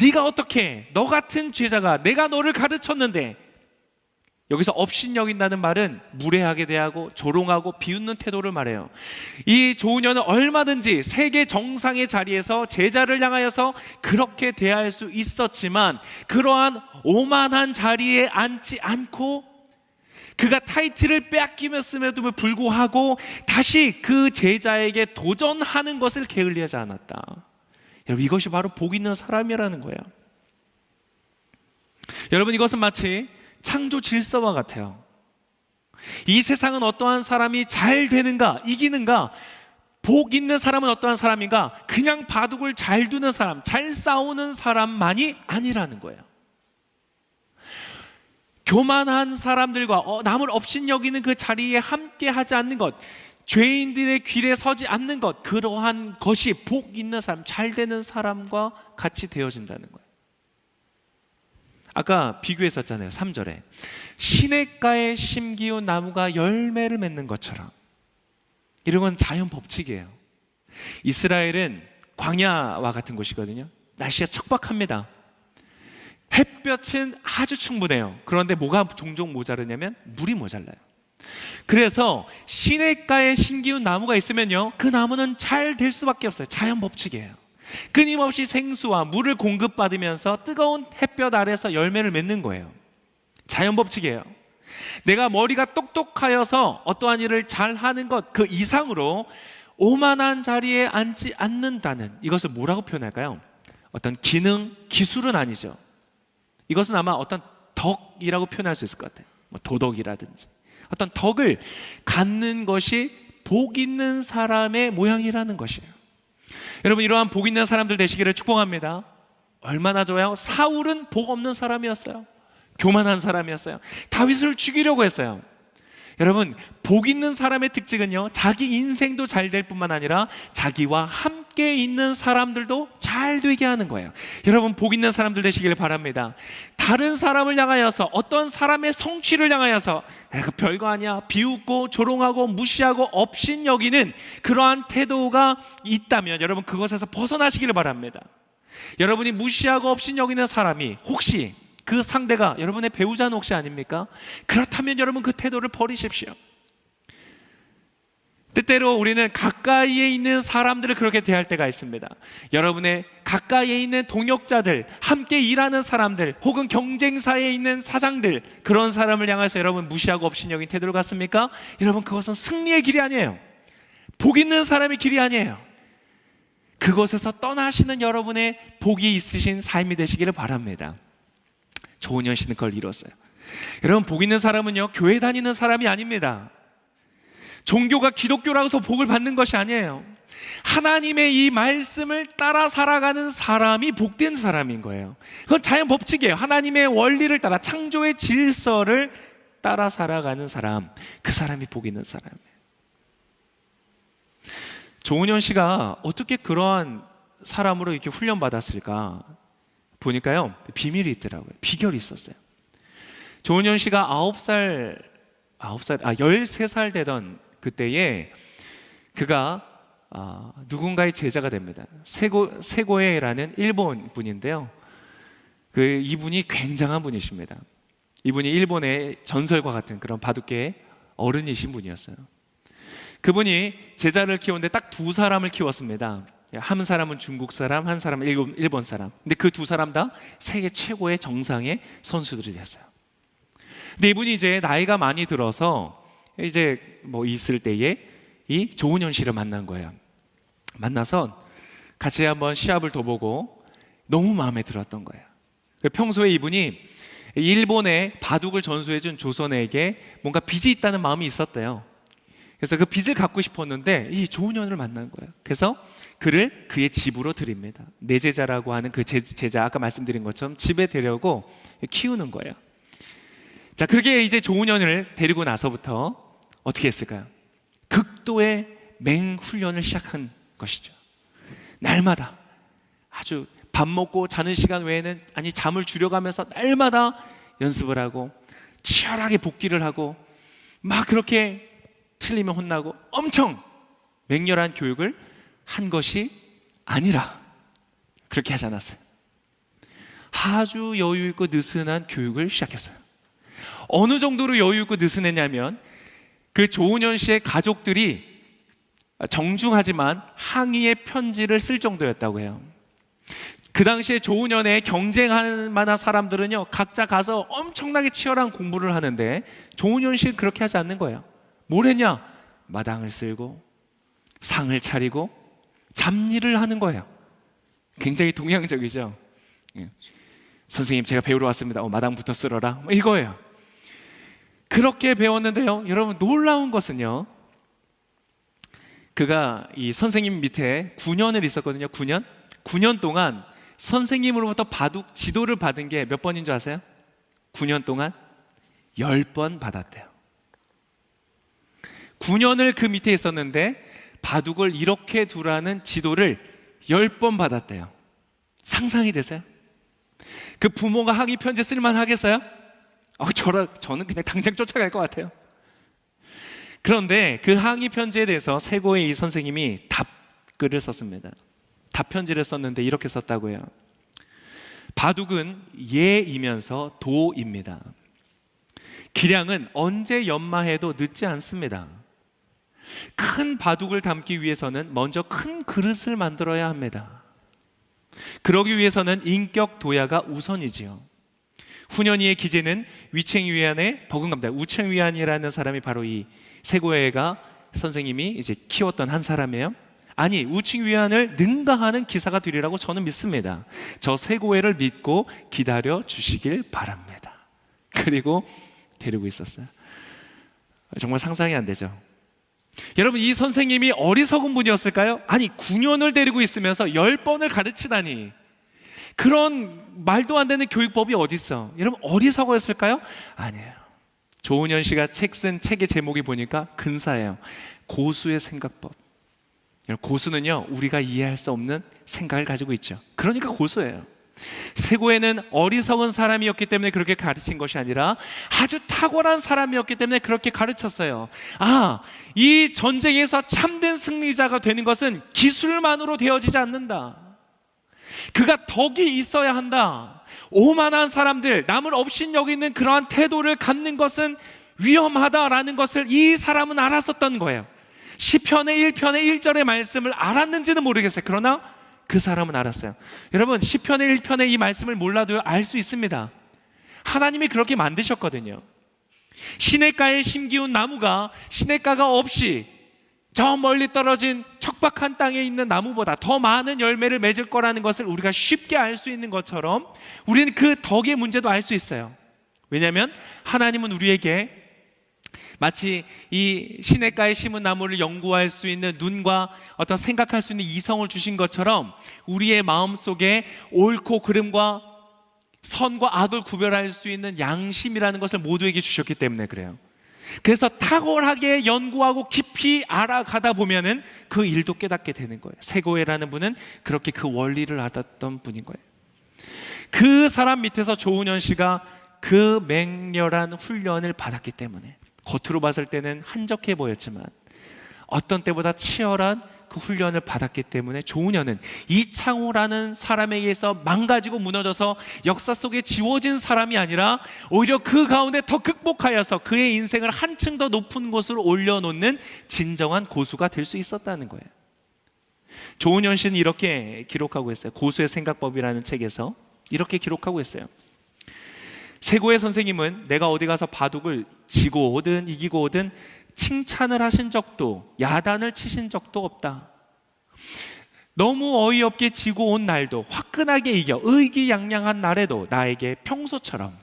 네가 어떻게, 너 같은 제자가 내가 너를 가르쳤는데, 여기서 업신여긴다는 말은 무례하게 대하고 조롱하고 비웃는 태도를 말해요. 이 조훈현은 얼마든지 세계 정상의 자리에서 제자를 향하여서 그렇게 대할 수 있었지만 그러한 오만한 자리에 앉지 않고 그가 타이틀을 빼앗기면서도 불구하고 다시 그 제자에게 도전하는 것을 게을리하지 않았다. 여러분, 이것이 바로 복 있는 사람이라는 거예요. 여러분, 이것은 마치 창조 질서와 같아요. 이 세상은 어떠한 사람이 잘 되는가, 이기는가, 복 있는 사람은 어떠한 사람인가, 그냥 바둑을 잘 두는 사람, 잘 싸우는 사람만이 아니라는 거예요. 교만한 사람들과 남을 업신여기는 그 자리에 함께 하지 않는 것, 죄인들의 길에 서지 않는 것, 그러한 것이 복 있는 사람, 잘 되는 사람과 같이 되어진다는 거예요. 아까 비교했었잖아요. 3절에 시냇가에 심기운 나무가 열매를 맺는 것처럼. 이런 건 자연 법칙이에요. 이스라엘은 광야와 같은 곳이거든요. 날씨가 척박합니다. 햇볕은 아주 충분해요. 그런데 뭐가 종종 모자르냐면 물이 모자라요. 그래서 시냇가에 심기운 나무가 있으면요, 그 나무는 잘 될 수밖에 없어요. 자연 법칙이에요. 끊임없이 생수와 물을 공급받으면서 뜨거운 햇볕 아래서 열매를 맺는 거예요. 자연 법칙이에요. 내가 머리가 똑똑하여서 어떠한 일을 잘하는 것 그 이상으로 오만한 자리에 앉지 않는다는, 이것을 뭐라고 표현할까요? 어떤 기능, 기술은 아니죠. 이것은 아마 어떤 덕이라고 표현할 수 있을 것 같아요. 뭐 도덕이라든지 어떤 덕을 갖는 것이 복 있는 사람의 모양이라는 것이에요. 여러분, 이러한 복 있는 사람들 되시기를 축복합니다. 얼마나 좋아요? 사울은 복 없는 사람이었어요. 교만한 사람이었어요. 다윗을 죽이려고 했어요. 여러분, 복 있는 사람의 특징은요, 자기 인생도 잘 될 뿐만 아니라 자기와 함께 있는 사람들도 잘 되게 하는 거예요. 여러분, 복 있는 사람들 되시길 바랍니다. 다른 사람을 향하여서, 어떤 사람의 성취를 향하여서 그 별거 아니야, 비웃고 조롱하고 무시하고 업신여기는 그러한 태도가 있다면 여러분, 그것에서 벗어나시기를 바랍니다. 여러분이 무시하고 업신여기는 사람이 혹시 그 상대가 여러분의 배우자는 혹시 아닙니까? 그렇다면 여러분, 그 태도를 버리십시오. 때때로 우리는 가까이에 있는 사람들을 그렇게 대할 때가 있습니다. 여러분의 가까이에 있는 동역자들, 함께 일하는 사람들, 혹은 경쟁사에 있는 사장들, 그런 사람을 향해서 여러분 무시하고 업신여긴 태도를 갖습니까? 여러분, 그것은 승리의 길이 아니에요. 복 있는 사람의 길이 아니에요. 그곳에서 떠나시는 여러분의 복이 있으신 삶이 되시기를 바랍니다. 조은현 씨는 그걸 이뤘어요. 여러분, 복 있는 사람은요, 교회 다니는 사람이 아닙니다. 종교가 기독교라고 해서 복을 받는 것이 아니에요. 하나님의 이 말씀을 따라 살아가는 사람이 복된 사람인 거예요. 그건 자연 법칙이에요. 하나님의 원리를 따라, 창조의 질서를 따라 살아가는 사람, 그 사람이 복 있는 사람이에요. 조은현 씨가 어떻게 그러한 사람으로 이렇게 훈련받았을까 보니까요, 비밀이 있더라고요. 비결이 있었어요. 조은현 씨가 13살 되던 그때에 그가 누군가의 제자가 됩니다. 세고에라는 일본 분인데요, 이분이 굉장한 분이십니다. 이분이 일본의 전설과 같은 그런 바둑계의 어른이신 분이었어요. 그분이 제자를 키우는데 딱 두 사람을 키웠습니다. 한 사람은 중국 사람, 한 사람은 일본 사람. 근데 그 두 사람 다 세계 최고의 정상의 선수들이 됐어요. 근데 이분이 이제 나이가 많이 들어서 이제 있을 때에 이 조은현 씨를 만난 거예요. 만나서 같이 한번 시합을 둬보고 너무 마음에 들었던 거예요. 평소에 이분이 일본에 바둑을 전수해준 조선에게 뭔가 빚이 있다는 마음이 있었대요. 그래서 그 빚을 갚고 싶었는데 이 조은현을 만난 거예요. 그래서 그를 그의 집으로 드립니다. 내 제자라고 하는 그 제자, 아까 말씀드린 것처럼 집에 데려오고 키우는 거예요. 자, 그렇게 이제 조은현을 데리고 나서부터 어떻게 했을까요? 극도의 맹훈련을 시작한 것이죠. 날마다 아주 밥 먹고 자는 시간 외에는 잠을 줄여가면서 날마다 연습을 하고 치열하게 복기를 하고 막 그렇게 틀리면 혼나고 엄청 맹렬한 교육을 한 것이 아니라 그렇게 하지 않았어요. 아주 여유 있고 느슨한 교육을 시작했어요. 어느 정도로 여유 있고 느슨했냐면 그 조은현 씨의 가족들이 정중하지만 항의의 편지를 쓸 정도였다고 해요. 그 당시에 조은현에 경쟁할 만한 사람들은요, 각자 가서 엄청나게 치열한 공부를 하는데 조은현 씨는 그렇게 하지 않는 거예요. 뭘 했냐? 마당을 쓸고 상을 차리고 잡일을 하는 거예요. 굉장히 동양적이죠. 선생님, 제가 배우러 왔습니다. 마당부터 쓸어라, 이거예요. 그렇게 배웠는데요, 여러분, 놀라운 것은요, 그가 이 선생님 밑에 9년을 있었거든요. 9년 동안 선생님으로부터 바둑 지도를 받은 게 몇 번인 줄 아세요? 9년 동안 10번 받았대요. 9년을 그 밑에 있었는데 바둑을 이렇게 두라는 지도를 10번 받았대요. 상상이 되세요? 그 부모가 항의 편지 쓸만 하겠어요? 저는 그냥 당장 쫓아갈 것 같아요. 그런데 그 항의 편지에 대해서 세고의 이 선생님이 답글을 썼습니다. 답편지를 썼는데 이렇게 썼다고 해요. 바둑은 예이면서 도입니다. 기량은 언제 연마해도 늦지 않습니다. 큰 바둑을 담기 위해서는 먼저 큰 그릇을 만들어야 합니다. 그러기 위해서는 인격 도야가 우선이지요. 훈연이의 기재는 위챙위안에 버금갑니다. 우챙위안이라는 사람이 바로 이 세고야가 선생님이 이제 키웠던 한 사람이에요. 우칭위안을 능가하는 기사가 되리라고 저는 믿습니다. 저 세고야를 믿고 기다려 주시길 바랍니다. 그리고 데리고 있었어요. 정말 상상이 안 되죠. 여러분, 이 선생님이 어리석은 분이었을까요? 9년을 데리고 있으면서 10번을 가르치다니, 그런 말도 안 되는 교육법이 어디 있어? 여러분, 어리석었을까요? 아니에요. 조은현 씨가 쓴 책의 제목이 보니까 근사해요. 고수의 생각법. 고수는요, 우리가 이해할 수 없는 생각을 가지고 있죠. 그러니까 고수예요. 세고에는 어리석은 사람이었기 때문에 그렇게 가르친 것이 아니라 아주 탁월한 사람이었기 때문에 그렇게 가르쳤어요. 이 전쟁에서 참된 승리자가 되는 것은 기술만으로 되어지지 않는다. 그가 덕이 있어야 한다. 오만한 사람들, 남을 업신여기는 그러한 태도를 갖는 것은 위험하다라는 것을 이 사람은 알았었던 거예요. 시편의 1편의 1절의 말씀을 알았는지는 모르겠어요. 그러나 그 사람은 알았어요. 여러분, 시편의 1편의 이 말씀을 몰라도 알 수 있습니다. 하나님이 그렇게 만드셨거든요. 시냇가에 심기운 나무가 시냇가가 없이 저 멀리 떨어진 척박한 땅에 있는 나무보다 더 많은 열매를 맺을 거라는 것을 우리가 쉽게 알 수 있는 것처럼 우리는 그 덕의 문제도 알 수 있어요. 왜냐하면 하나님은 우리에게 마치 이 시냇가에 심은 나무를 연구할 수 있는 눈과 어떤 생각할 수 있는 이성을 주신 것처럼 우리의 마음속에 옳고 그름과 선과 악을 구별할 수 있는 양심이라는 것을 모두에게 주셨기 때문에 그래요. 그래서 탁월하게 연구하고 깊이 알아가다 보면은 그 일도 깨닫게 되는 거예요. 세고에라는 분은 그렇게 그 원리를 알았던 분인 거예요. 그 사람 밑에서 조은현 씨가 그 맹렬한 훈련을 받았기 때문에 겉으로 봤을 때는 한적해 보였지만 어떤 때보다 치열한 그 훈련을 받았기 때문에 조은현은 이창호라는 사람에 의해서 망가지고 무너져서 역사 속에 지워진 사람이 아니라 오히려 그 가운데 더 극복하여서 그의 인생을 한층 더 높은 곳으로 올려놓는 진정한 고수가 될 수 있었다는 거예요. 조은현 씨는 이렇게 기록하고 있어요. 고수의 생각법이라는 책에서 이렇게 기록하고 있어요. 세고의 선생님은 내가 어디 가서 바둑을 지고 오든 이기고 오든 칭찬을 하신 적도 야단을 치신 적도 없다. 너무 어이없게 지고 온 날도 화끈하게 이겨 의기양양한 날에도 나에게 평소처럼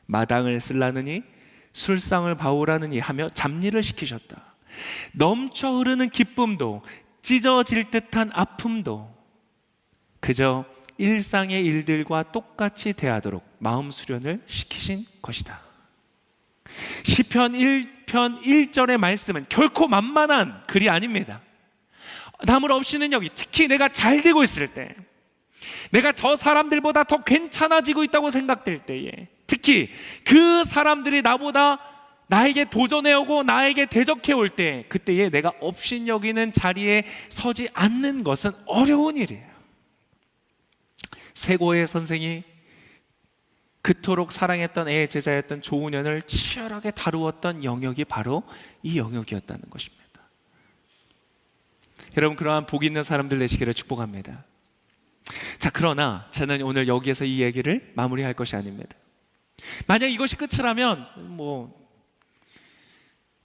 마당을 쓸라느니 술상을 봐오라느니 하며 잡일을 시키셨다. 넘쳐 흐르는 기쁨도 찢어질 듯한 아픔도 그저 일상의 일들과 똑같이 대하도록 마음 수련을 시키신 것이다. 시편 1편 1절의 말씀은 결코 만만한 글이 아닙니다. 남을 없이는 여기, 특히 내가 잘 되고 있을 때, 내가 저 사람들보다 더 괜찮아지고 있다고 생각될 때에, 특히 그 사람들이 나에게 도전해오고 나에게 대적해올 때, 그때에 내가 업신여기는 자리에 서지 않는 것은 어려운 일이에요. 세고의 선생이 그토록 사랑했던 애의 제자였던 조은현을 치열하게 다루었던 영역이 바로 이 영역이었다는 것입니다. 여러분, 그러한 복 있는 사람들 되시기를 축복합니다. 자, 그러나 저는 오늘 여기에서 이 얘기를 마무리할 것이 아닙니다. 만약 이것이 끝이라면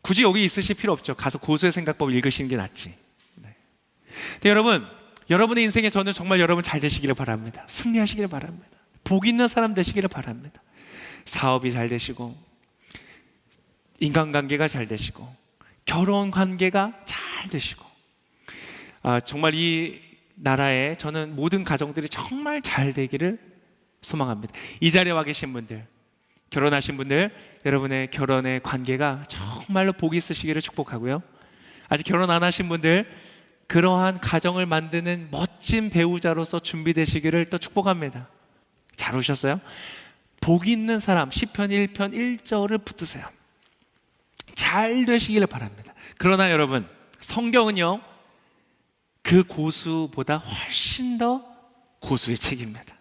굳이 여기 있으실 필요 없죠. 가서 고수의 생각법을 읽으시는 게 낫지. 네. 근데 여러분의 인생에 저는 정말 여러분 잘 되시기를 바랍니다. 승리하시기를 바랍니다. 복 있는 사람 되시기를 바랍니다. 사업이 잘 되시고 인간관계가 잘 되시고 결혼 관계가 잘 되시고 정말 이 나라에 저는 모든 가정들이 정말 잘 되기를 소망합니다. 이 자리에 와 계신 분들, 결혼하신 분들, 여러분의 결혼의 관계가 정말로 복이 있으시기를 축복하고요. 아직 결혼 안 하신 분들, 그러한 가정을 만드는 멋진 배우자로서 준비되시기를 또 축복합니다. 잘 오셨어요? 복 있는 사람, 시편 1편 1절을 붙드세요. 잘 되시기를 바랍니다. 그러나 여러분, 성경은요, 그 고수보다 훨씬 더 고수의 책입니다.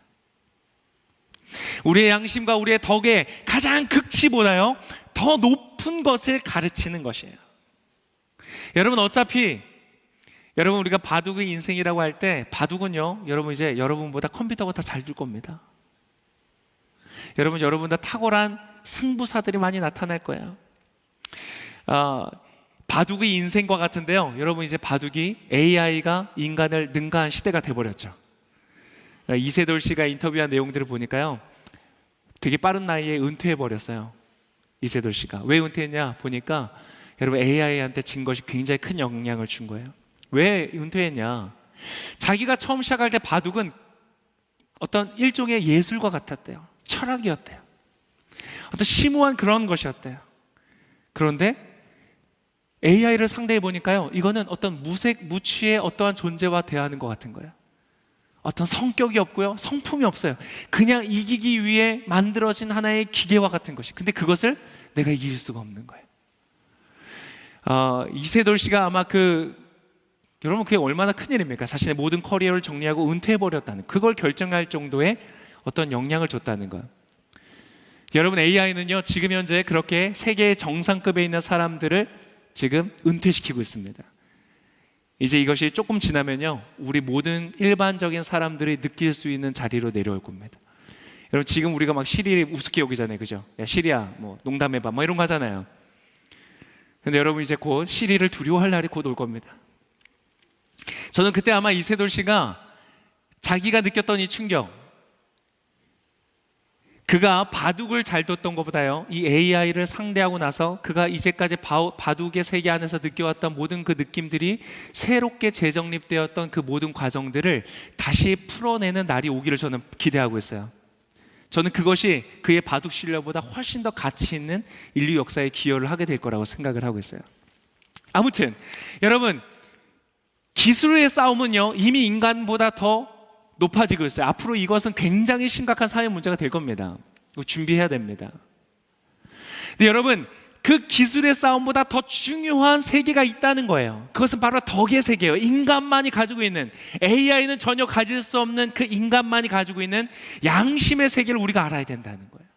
우리의 양심과 우리의 덕의 가장 극치보다요 더 높은 것을 가르치는 것이에요. 여러분, 어차피 우리가 바둑의 인생이라고 할 때 바둑은요, 여러분 이제 여러분보다 컴퓨터가 더 잘 둘 겁니다. 여러분보다 탁월한 승부사들이 많이 나타날 거예요. 바둑의 인생과 같은데요, 여러분 이제 바둑이 AI가 인간을 능가한 시대가 돼버렸죠. 이세돌 씨가 인터뷰한 내용들을 보니까요, 되게 빠른 나이에 은퇴해버렸어요. 이세돌 씨가. 왜 은퇴했냐 보니까 여러분 AI한테 진 것이 굉장히 큰 영향을 준 거예요. 왜 은퇴했냐? 자기가 처음 시작할 때 바둑은 어떤 일종의 예술과 같았대요. 철학이었대요. 어떤 심오한 그런 것이었대요. 그런데 AI를 상대해 보니까요, 이거는 어떤 무색무취의 어떠한 존재와 대하는 것 같은 거예요. 어떤 성격이 없고요, 성품이 없어요. 그냥 이기기 위해 만들어진 하나의 기계와 같은 것이. 근데 그것을 내가 이길 수가 없는 거예요. 이세돌 씨가 아마 여러분 그게 얼마나 큰일입니까? 자신의 모든 커리어를 정리하고 은퇴해버렸다는, 그걸 결정할 정도의 어떤 영향을 줬다는 거예요. 여러분, AI는요 지금 현재 그렇게 세계의 정상급에 있는 사람들을 지금 은퇴시키고 있습니다. 이제 이것이 조금 지나면요, 우리 모든 일반적인 사람들이 느낄 수 있는 자리로 내려올 겁니다. 여러분, 지금 우리가 막 시리 우습게 여기잖아요, 그죠? 야, 시리야, 뭐 농담해봐, 뭐 이런 거 하잖아요. 근데 여러분, 이제 곧 시리를 두려워할 날이 곧 올 겁니다. 저는 그때 아마 이세돌 씨가 자기가 느꼈던 이 충격, 그가 바둑을 잘 뒀던 것보다요, 이 AI를 상대하고 나서 그가 이제까지 바둑의 세계 안에서 느껴왔던 모든 그 느낌들이 새롭게 재정립되었던 그 모든 과정들을 다시 풀어내는 날이 오기를 저는 기대하고 있어요. 저는 그것이 그의 바둑 실력보다 훨씬 더 가치 있는 인류 역사에 기여를 하게 될 거라고 생각을 하고 있어요. 아무튼 여러분, 기술의 싸움은요, 이미 인간보다 더 높아지고 있어요. 앞으로 이것은 굉장히 심각한 사회 문제가 될 겁니다. 준비해야 됩니다. 근데 여러분, 그 기술의 싸움보다 더 중요한 세계가 있다는 거예요. 그것은 바로 덕의 세계예요. 인간만이 가지고 있는, AI는 전혀 가질 수 없는 그 인간만이 가지고 있는 양심의 세계를 우리가 알아야 된다는 거예요.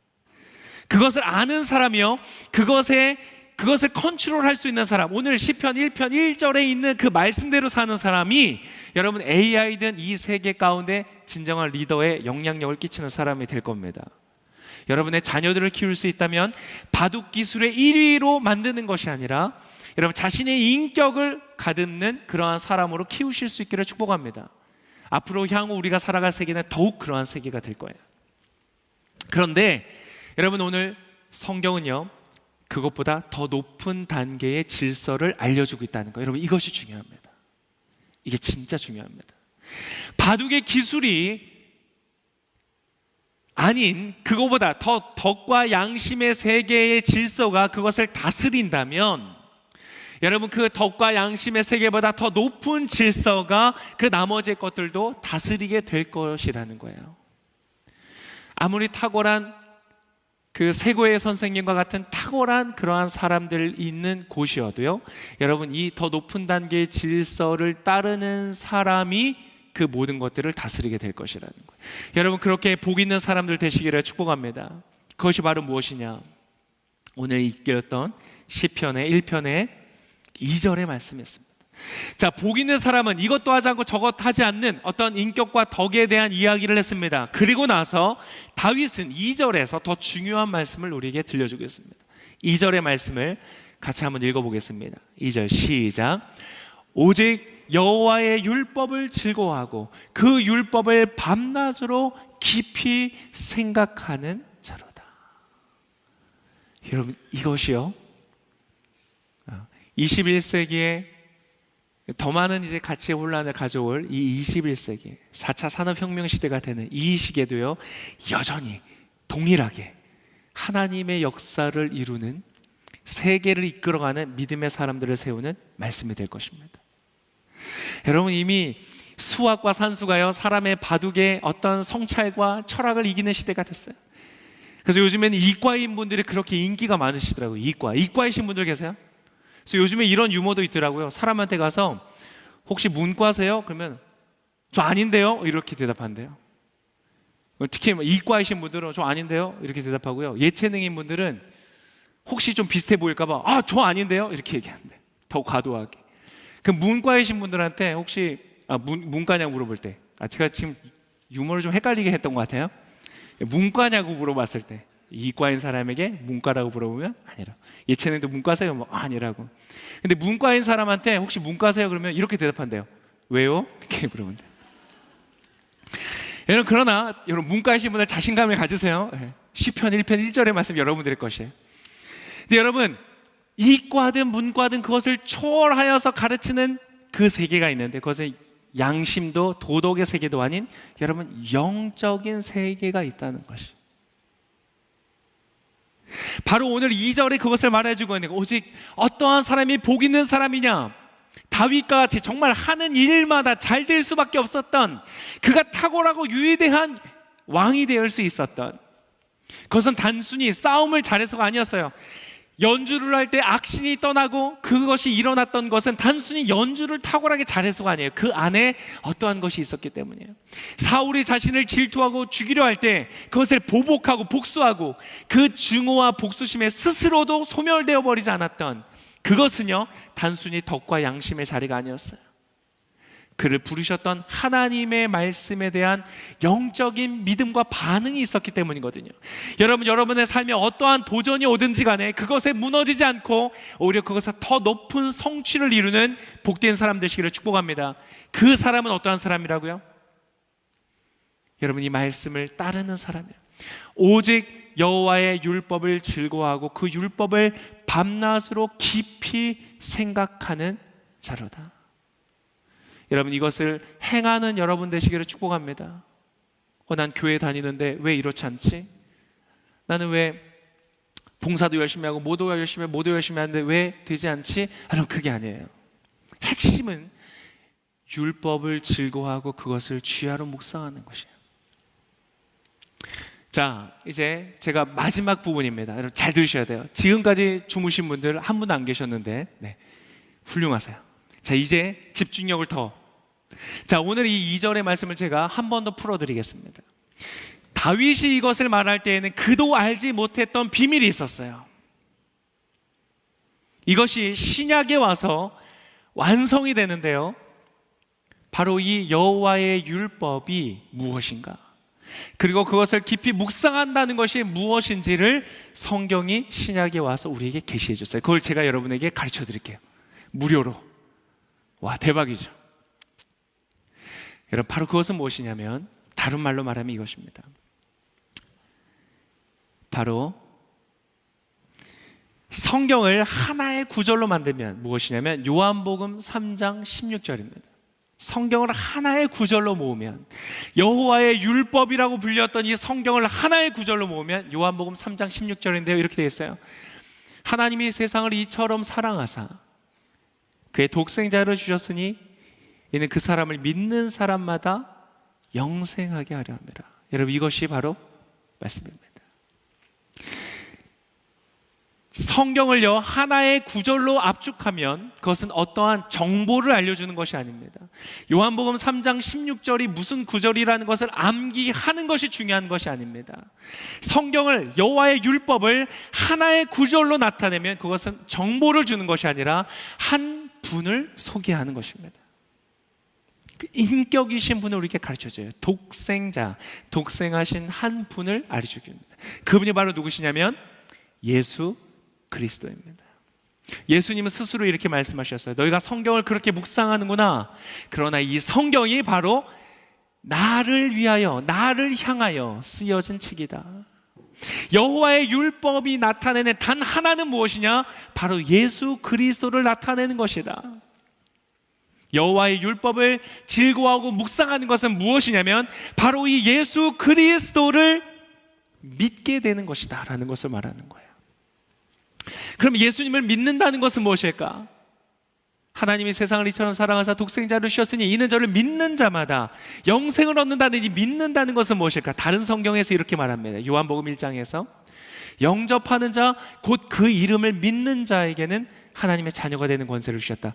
그것을 아는 사람이요, 그것을 컨트롤할 수 있는 사람, 오늘 시편 1편 1절에 있는 그 말씀대로 사는 사람이 여러분, AI든 이 세계 가운데 진정한 리더의 영향력을 끼치는 사람이 될 겁니다. 여러분의 자녀들을 키울 수 있다면 바둑 기술의 1위로 만드는 것이 아니라 여러분 자신의 인격을 가듬는 그러한 사람으로 키우실 수 있기를 축복합니다. 앞으로 향후 우리가 살아갈 세계는 더욱 그러한 세계가 될 거예요. 그런데 여러분, 오늘 성경은요, 그것보다 더 높은 단계의 질서를 알려주고 있다는 거예요. 여러분, 이것이 중요합니다. 이게 진짜 중요합니다. 바둑의 기술이 아닌 그거보다 더 덕과 양심의 세계의 질서가 그것을 다스린다면 여러분, 그 덕과 양심의 세계보다 더 높은 질서가 그 나머지 것들도 다스리게 될 것이라는 거예요. 아무리 탁월한 그 세고의 선생님과 같은 탁월한 그러한 사람들 있는 곳이어도요, 여러분, 이 더 높은 단계의 질서를 따르는 사람이 그 모든 것들을 다스리게 될 것이라는 거예요. 여러분, 그렇게 복 있는 사람들 되시기를 축복합니다. 그것이 바로 무엇이냐? 오늘 읽었던 시편의 1편의 2절의 말씀이었습니다. 자, 복 있는 사람은 이것도 하지 않고 저것도 하지 않는 어떤 인격과 덕에 대한 이야기를 했습니다. 그리고 나서 다윗은 2절에서 더 중요한 말씀을 우리에게 들려주고 있습니다. 2절의 말씀을 같이 한번 읽어보겠습니다. 2절 시작. 오직 여호와의 율법을 즐거워하고 그 율법을 밤낮으로 깊이 생각하는 자로다. 여러분, 이것이요, 21세기에 더 많은 이제 가치의 혼란을 가져올 이 21세기 4차 산업혁명 시대가 되는 이 시기에도요, 여전히 동일하게 하나님의 역사를 이루는, 세계를 이끌어가는 믿음의 사람들을 세우는 말씀이 될 것입니다. 여러분, 이미 수학과 산수가요, 사람의 바둑의 어떤 성찰과 철학을 이기는 시대가 됐어요. 그래서 요즘에는 이과인 분들이 그렇게 인기가 많으시더라고요. 이과이신 분들 계세요? 그래서 요즘에 이런 유머도 있더라고요. 사람한테 가서 혹시 문과세요? 그러면 저 아닌데요? 이렇게 대답한대요. 특히 이과이신 분들은 저 아닌데요? 이렇게 대답하고요. 예체능인 분들은 혹시 좀 비슷해 보일까 봐 아, 저 아닌데요? 이렇게 얘기한대. 더 과도하게. 그 문과이신 분들한테 혹시 문과냐고 물어볼 때, 제가 지금 유머를 좀 헷갈리게 했던 것 같아요. 문과냐고 물어봤을 때 이과인 사람에게 문과라고 물어보면 아니라, 예체능도 문과세요? 뭐 아니라고. 근데 문과인 사람한테 혹시 문과세요? 그러면 이렇게 대답한대요. 왜요? 이렇게 물어본대요. 여러분, 그러나 여러분, 문과이신 분들 자신감을 가지세요. 시편 1편 1절의 말씀 여러분들의 것이에요. 근데 여러분, 이과든 문과든 그것을 초월하여서 가르치는 그 세계가 있는데, 그것은 양심도 도덕의 세계도 아닌 여러분, 영적인 세계가 있다는 것이, 바로 오늘 2절에 그것을 말해주고 있는 거예요. 오직 어떠한 사람이 복 있는 사람이냐? 다윗과 같이 정말 하는 일마다 잘 될 수밖에 없었던, 그가 탁월하고 유의대한 왕이 될 수 있었던, 그것은 단순히 싸움을 잘해서가 아니었어요. 연주를 할 때 악신이 떠나고 그것이 일어났던 것은 단순히 연주를 탁월하게 잘해서가 아니에요. 그 안에 어떠한 것이 있었기 때문이에요. 사울이 자신을 질투하고 죽이려 할 때 그것을 보복하고 복수하고 그 증오와 복수심에 스스로도 소멸되어 버리지 않았던, 그것은요 단순히 덕과 양심의 자리가 아니었어요. 그를 부르셨던 하나님의 말씀에 대한 영적인 믿음과 반응이 있었기 때문이거든요. 여러분, 여러분의 삶에 어떠한 도전이 오든지 간에 그것에 무너지지 않고 오히려 그것에 더 높은 성취를 이루는 복된 사람 되시기를 축복합니다. 그 사람은 어떠한 사람이라고요? 여러분, 이 말씀을 따르는 사람이에요. 오직 여호와의 율법을 즐거워하고 그 율법을 밤낮으로 깊이 생각하는 자로다. 여러분, 이것을 행하는 여러분 되시기를 축복합니다. 난 교회 다니는데 왜 이렇지 않지? 나는 왜 봉사도 열심히 하고 모도 열심히 하는데 왜 되지 않지? 여러분, 그게 아니에요. 핵심은 율법을 즐거워하고 그것을 주야로 묵상하는 것이에요. 자, 이제 제가 마지막 부분입니다. 여러분, 잘 들으셔야 돼요. 지금까지 주무신 분들 한 분도 안 계셨는데, 네, 훌륭하세요. 자, 이제 집중력을 더. 자, 오늘 이 2절의 말씀을 제가 한 번 더 풀어드리겠습니다. 다윗이 이것을 말할 때에는 그도 알지 못했던 비밀이 있었어요. 이것이 신약에 와서 완성이 되는데요, 바로 이 여호와의 율법이 무엇인가, 그리고 그것을 깊이 묵상한다는 것이 무엇인지를 성경이 신약에 와서 우리에게 계시해 줬어요. 그걸 제가 여러분에게 가르쳐 드릴게요. 무료로. 와, 대박이죠. 여러분, 바로 그것은 무엇이냐면, 다른 말로 말하면 이것입니다. 바로 성경을 하나의 구절로 만들면 무엇이냐면 요한복음 3장 16절입니다. 성경을 하나의 구절로 모으면, 여호와의 율법이라고 불렸던 이 성경을 하나의 구절로 모으면 요한복음 3장 16절인데요, 이렇게 되어 있어요. 하나님이 세상을 이처럼 사랑하사 그의 독생자를 주셨으니 이는 그 사람을 믿는 사람마다 영생하게 하려 합니다. 여러분, 이것이 바로 말씀입니다. 성경을요, 하나의 구절로 압축하면 그것은 어떠한 정보를 알려주는 것이 아닙니다. 요한복음 3장 16절이 무슨 구절이라는 것을 암기하는 것이 중요한 것이 아닙니다. 성경을, 여호와의 율법을 하나의 구절로 나타내면 그것은 정보를 주는 것이 아니라 한 분을 소개하는 것입니다. 그 인격이신 분을 우리에게 가르쳐줘요. 독생자, 독생하신 한 분을 알려줍니다. 그분이 바로 누구시냐면 예수 그리스도입니다. 예수님은 스스로 이렇게 말씀하셨어요. 너희가 성경을 그렇게 묵상하는구나. 그러나 이 성경이 바로 나를 위하여, 나를 향하여 쓰여진 책이다. 여호와의 율법이 나타내는 단 하나는 무엇이냐? 바로 예수 그리스도를 나타내는 것이다. 여호와의 율법을 즐거워하고 묵상하는 것은 무엇이냐면 바로 이 예수 그리스도를 믿게 되는 것이다 라는 것을 말하는 거예요. 그럼 예수님을 믿는다는 것은 무엇일까? 하나님이 세상을 이처럼 사랑하사 독생자를 주셨으니 이는 저를 믿는 자마다 영생을 얻는다는 이 믿는다는 것은 무엇일까? 다른 성경에서 이렇게 말합니다. 요한복음 1장에서 영접하는 자, 곧 그 이름을 믿는 자에게는 하나님의 자녀가 되는 권세를 주셨다.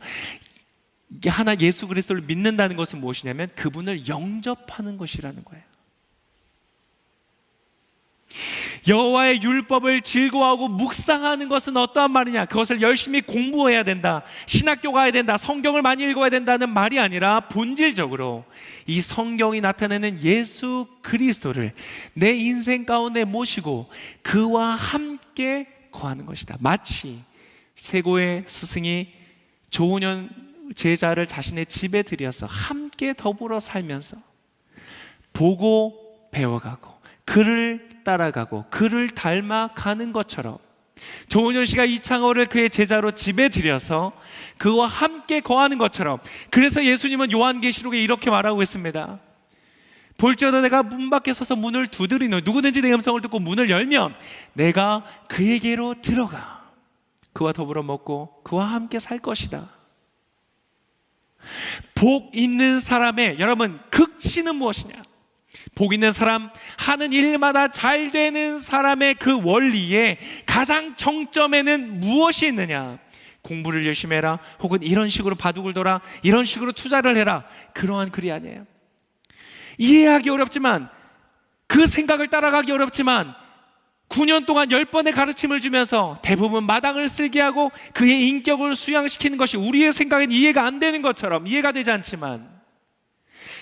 하나 예수 그리스도를 믿는다는 것은 무엇이냐면 그분을 영접하는 것이라는 거예요. 여호와의 율법을 즐거워하고 묵상하는 것은 어떠한 말이냐? 그것을 열심히 공부해야 된다, 신학교 가야 된다, 성경을 많이 읽어야 된다는 말이 아니라 본질적으로 이 성경이 나타내는 예수 그리스도를 내 인생 가운데 모시고 그와 함께 거하는 것이다. 마치 세고의 스승이 조은현 제자를 자신의 집에 들여서 함께 더불어 살면서 보고 배워가고 그를 따라가고 그를 닮아가는 것처럼 조은현 씨가 이창호를 그의 제자로 집에 들여서 그와 함께 거하는 것처럼, 그래서 예수님은 요한계시록에 이렇게 말하고 있습니다. 볼지어다 내가 문 밖에 서서 문을 두드리노 누구든지 내 음성을 듣고 문을 열면 내가 그에게로 들어가 그와 더불어 먹고 그와 함께 살 것이다. 복 있는 사람의, 여러분, 극치는 무엇이냐? 복 있는 사람, 하는 일마다 잘 되는 사람의 그 원리에 가장 정점에는 무엇이 있느냐? 공부를 열심히 해라, 혹은 이런 식으로 바둑을 둬라, 이런 식으로 투자를 해라, 그러한 글이 아니에요. 이해하기 어렵지만, 그 생각을 따라가기 어렵지만 9년 동안 10번의 가르침을 주면서 대부분 마당을 쓸게 하고 그의 인격을 수양시키는 것이 우리의 생각엔 이해가 안 되는 것처럼, 이해가 되지 않지만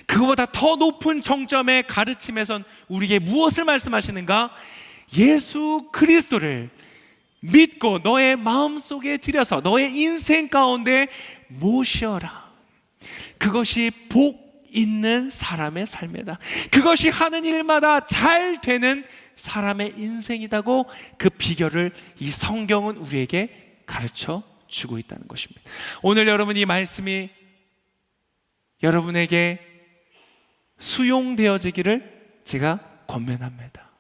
그거보다 더 높은 정점의 가르침에선 우리에게 무엇을 말씀하시는가? 예수 그리스도를 믿고 너의 마음속에 들여서 너의 인생 가운데 모셔라. 그것이 복 있는 사람의 삶이다. 그것이 하는 일마다 잘 되는 사람의 인생이다고 그 비결을 이 성경은 우리에게 가르쳐 주고 있다는 것입니다. 오늘 여러분 이 말씀이 여러분에게 수용되어지기를 제가 권면합니다.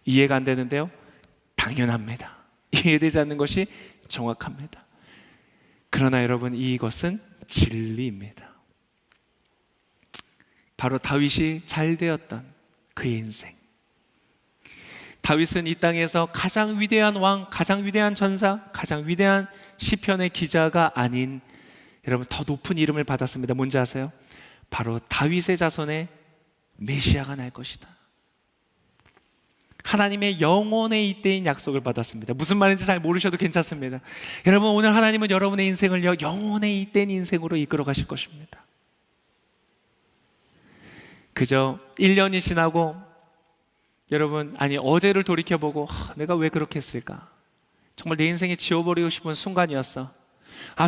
이해가 안 되는데요? 당연합니다. 이해되지 않는 것이 정확합니다. 그러나 여러분 이것은 진리입니다. 바로 다윗이 잘 되었던 그의 인생. 다윗은 이 땅에서 가장 위대한 왕, 가장 위대한 전사, 가장 위대한 시편의 기자가 아닌 여러분 더 높은 이름을 받았습니다. 뭔지 아세요? 바로 다윗의 자손의 메시아가 날 것이다. 하나님의 영원의 이때인 약속을 받았습니다. 무슨 말인지 잘 모르셔도 괜찮습니다. 여러분 오늘 하나님은 여러분의 인생을 영원의 이때인 인생으로 이끌어 가실 것입니다. 그저 1년이 지나고 여러분 어제를 돌이켜보고 내가 왜 그렇게 했을까? 정말 내 인생에 지워버리고 싶은 순간이었어.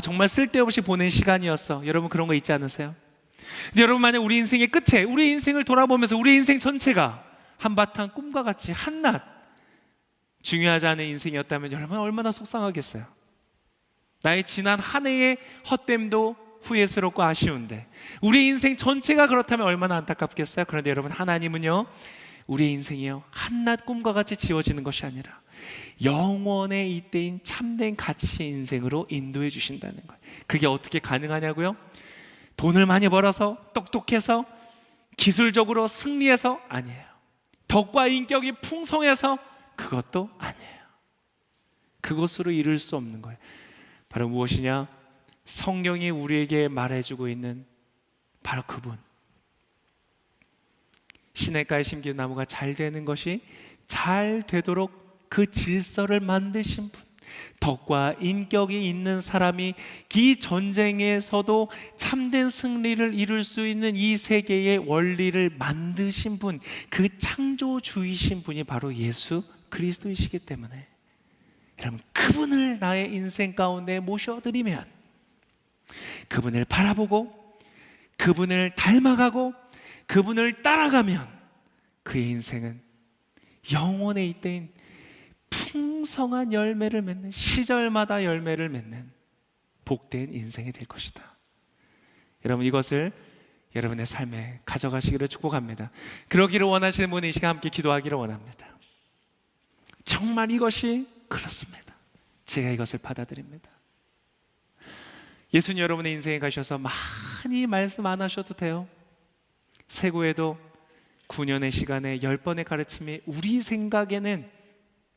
정말 쓸데없이 보낸 시간이었어. 여러분 그런 거 있지 않으세요? 근데 여러분 만약 우리 인생의 끝에 우리 인생을 돌아보면서 우리 인생 전체가 한바탕 꿈과 같이 한낱 중요하지 않은 인생이었다면 여러분 얼마나 속상하겠어요. 나의 지난 한 해의 헛됨도 후회스럽고 아쉬운데 우리 인생 전체가 그렇다면 얼마나 안타깝겠어요. 그런데 여러분 하나님은요 우리의 인생이요 한낱 꿈과 같이 지워지는 것이 아니라 영원의 이때인 참된 가치의 인생으로 인도해 주신다는 거예요. 그게 어떻게 가능하냐고요? 돈을 많이 벌어서 똑똑해서 기술적으로 승리해서 아니에요. 덕과 인격이 풍성해서 그것도 아니에요. 그것으로 이룰 수 없는 거예요. 바로 무엇이냐? 성경이 우리에게 말해주고 있는 바로 그분. 시냇가에 심긴 나무가 잘 되는 것이 잘 되도록 그 질서를 만드신 분, 덕과 인격이 있는 사람이 이 전쟁에서도 참된 승리를 이룰 수 있는 이 세계의 원리를 만드신 분, 그 창조주이신 분이 바로 예수 그리스도이시기 때문에 여러분 그분을 나의 인생 가운데 모셔드리면, 그분을 바라보고 그분을 닮아가고 그분을 따라가면 그의 인생은 영원의 이때인 풍성한 열매를 맺는, 시절마다 열매를 맺는 복된 인생이 될 것이다. 여러분 이것을 여러분의 삶에 가져가시기를 축복합니다. 그러기를 원하시는 분이 이 시간 함께 기도하기를 원합니다. 정말 이것이 그렇습니다. 제가 이것을 받아들입니다. 예수님 여러분의 인생에 가셔서 많이 말씀 안 하셔도 돼요. 세고에도 9년의 시간에 10번의 가르침이 우리 생각에는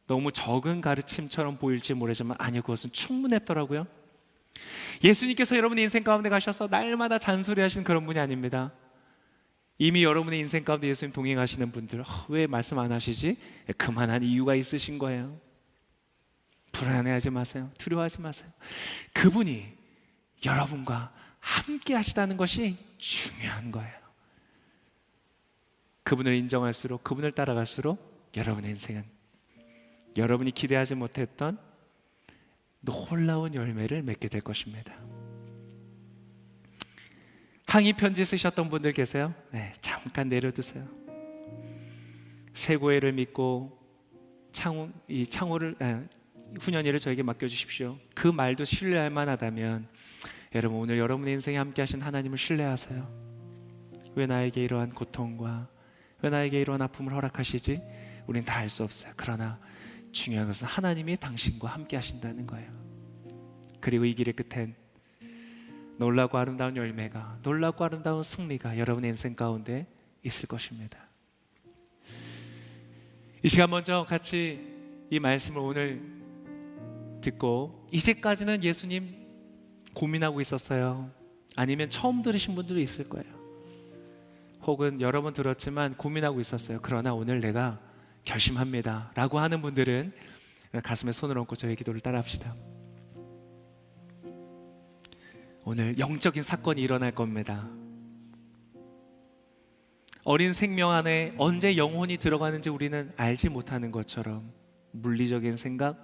너무 적은 가르침처럼 보일지 모르지만 아니요, 그것은 충분했더라고요. 예수님께서 여러분의 인생 가운데 가셔서 날마다 잔소리하시는 그런 분이 아닙니다. 이미 여러분의 인생 가운데 예수님 동행하시는 분들, 왜 말씀 안 하시지? 그만한 이유가 있으신 거예요. 불안해하지 마세요. 두려워하지 마세요. 그분이 여러분과 함께 하시다는 것이 중요한 거예요. 그분을 인정할수록, 그분을 따라갈수록 여러분의 인생은 여러분이 기대하지 못했던 놀라운 열매를 맺게 될 것입니다. 항의 편지 쓰셨던 분들 계세요? 네, 잠깐 내려두세요. 세고회를 믿고 훈련일을 저에게 맡겨주십시오. 그 말도 신뢰할 만하다면 여러분 오늘 여러분의 인생에 함께 하신 하나님을 신뢰하세요. 왜 나에게 이러한 고통과 왜 나에게 이러한 아픔을 허락하시지? 우린 다 알 수 없어요. 그러나 중요한 것은 하나님이 당신과 함께 하신다는 거예요. 그리고 이 길의 끝엔 놀랍고 아름다운 열매가, 놀랍고 아름다운 승리가 여러분의 인생 가운데 있을 것입니다. 이 시간 먼저 같이 이 말씀을 오늘 듣고 이제까지는 예수님 고민하고 있었어요. 아니면 처음 들으신 분들도 있을 거예요. 혹은 여러 번 들었지만 고민하고 있었어요. 그러나 오늘 내가 결심합니다 라고 하는 분들은 가슴에 손을 얹고 저의 기도를 따라합시다. 오늘 영적인 사건이 일어날 겁니다. 어린 생명 안에 언제 영혼이 들어가는지 우리는 알지 못하는 것처럼, 물리적인 생각,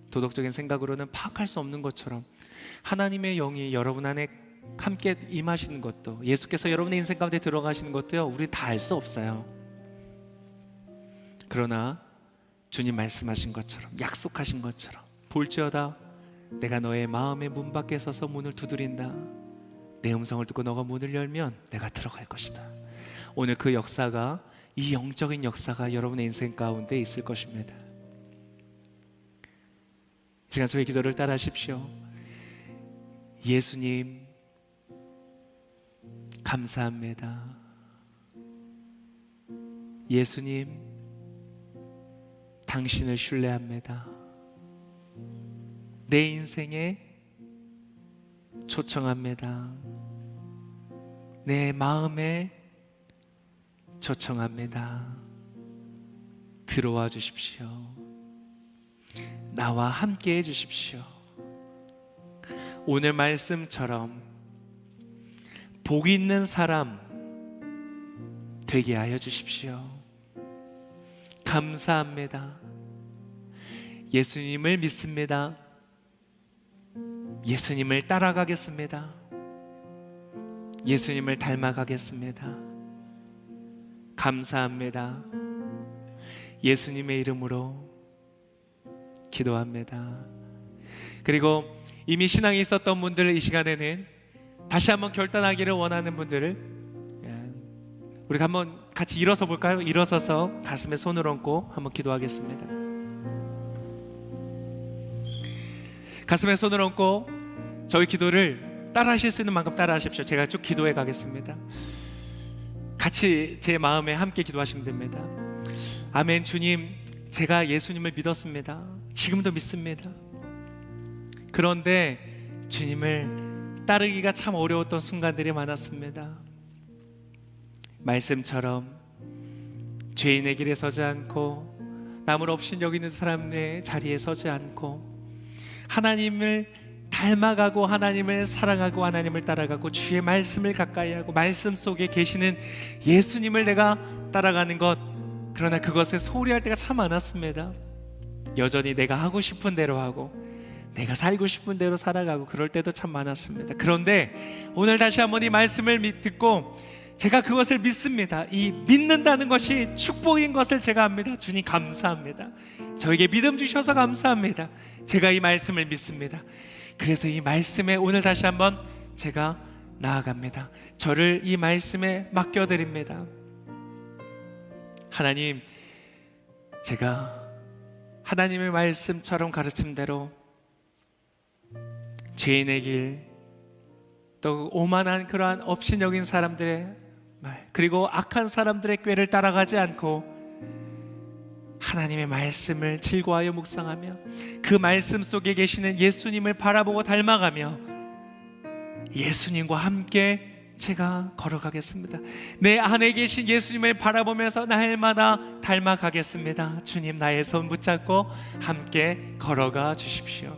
도덕적인 생각으로는 파악할 수 없는 것처럼 하나님의 영이 여러분 안에 함께 임하시는 것도, 예수께서 여러분의 인생 가운데 들어가시는 것도요, 우리 다 알 수 없어요. 그러나 주님 말씀하신 것처럼, 약속하신 것처럼, 볼지어다 내가 너의 마음의 문 밖에 서서 문을 두드린다. 내 음성을 듣고 너가 문을 열면 내가 들어갈 것이다. 오늘 그 역사가, 이 영적인 역사가 여러분의 인생 가운데 있을 것입니다. 이 시간 저희 기도를 따라 하십시오. 예수님 감사합니다. 예수님 당신을 신뢰합니다. 내 인생에 초청합니다. 내 마음에 초청합니다. 들어와 주십시오. 나와 함께 해 주십시오. 오늘 말씀처럼 복 있는 사람 되게 하여 주십시오. 감사합니다. 예수님을 믿습니다. 예수님을 따라가겠습니다. 예수님을 닮아가겠습니다. 감사합니다. 예수님의 이름으로 기도합니다. 그리고 이미 신앙이 있었던 분들, 이 시간에는 다시 한번 결단하기를 원하는 분들을 우리가 한번 같이 일어서 볼까요? 일어서서 가슴에 손을 얹고 한번 기도하겠습니다. 가슴에 손을 얹고 저희 기도를 따라 하실 수 있는 만큼 따라 하십시오. 제가 쭉 기도해 가겠습니다. 같이 제 마음에 함께 기도하시면 됩니다. 아멘. 주님, 제가 예수님을 믿었습니다. 지금도 믿습니다. 그런데 주님을 따르기가 참 어려웠던 순간들이 많았습니다. 말씀처럼 죄인의 길에 서지 않고 남을 없인 여기는 사람의 자리에 서지 않고 하나님을 닮아가고 하나님을 사랑하고 하나님을 따라가고 주의 말씀을 가까이 하고 말씀 속에 계시는 예수님을 내가 따라가는 것, 그러나 그것에 소홀히 할 때가 참 많았습니다. 여전히 내가 하고 싶은 대로 하고 내가 살고 싶은 대로 살아가고 그럴 때도 참 많았습니다. 그런데 오늘 다시 한번 이 말씀을 듣고 제가 그것을 믿습니다. 이 믿는다는 것이 축복인 것을 제가 압니다. 주님 감사합니다. 저에게 믿음 주셔서 감사합니다. 제가 이 말씀을 믿습니다. 그래서 이 말씀에 오늘 다시 한번 제가 나아갑니다. 저를 이 말씀에 맡겨드립니다. 하나님, 제가 하나님의 말씀처럼 가르침대로 죄인의 길, 또 오만한 그러한 업신여긴 사람들의 말, 그리고 악한 사람들의 꾀를 따라가지 않고 하나님의 말씀을 즐거워하여 묵상하며 그 말씀 속에 계시는 예수님을 바라보고 닮아가며 예수님과 함께 제가 걸어가겠습니다. 내 안에 계신 예수님을 바라보면서 날마다 닮아가겠습니다. 주님, 나의 손 붙잡고 함께 걸어가 주십시오.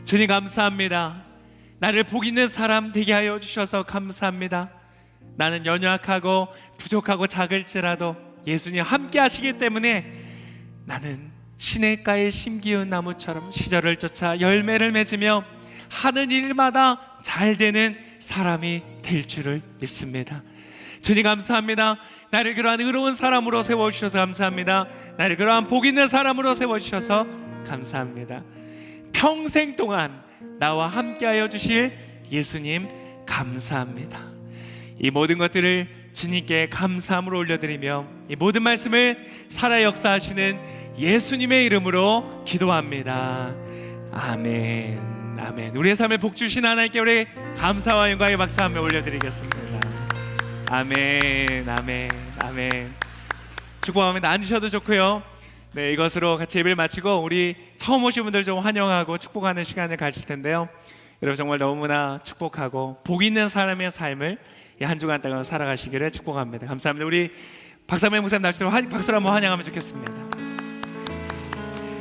주님 감사합니다. 나를 복 있는 사람 되게 하여 주셔서 감사합니다. 나는 연약하고 부족하고 작을지라도 예수님 함께 하시기 때문에 나는 시냇가에 심기운 나무처럼 시절을 쫓아 열매를 맺으며 하는 일마다 잘 되는 사람이 될 줄을 믿습니다. 주님 감사합니다. 나를 그러한 의로운 사람으로 세워주셔서 감사합니다. 나를 그러한 복 있는 사람으로 세워주셔서 감사합니다. 평생 동안 나와 함께하여 주실 예수님 감사합니다. 이 모든 것들을 주님께 감사함으로 올려드리며 이 모든 말씀을 살아 역사하시는 예수님의 이름으로 기도합니다. 아멘. 아멘. 우리의 삶에 복 주신 하나님께 우리 감사와 영광의 박수 한번 올려드리겠습니다. 아멘. 아멘. 아멘. 축복합니다. 앉으셔도 좋고요. 네, 이것으로 같이 예배를 마치고 우리 처음 오신 분들 좀 환영하고 축복하는 시간을 가질 텐데요. 여러분 정말 너무나 축복하고 복 있는 사람의 삶을 이 한 주간 동안 살아가시기를 축복합니다. 감사합니다. 우리 박사명 목사님 나오시도록 박수로 한번 환영하면 좋겠습니다.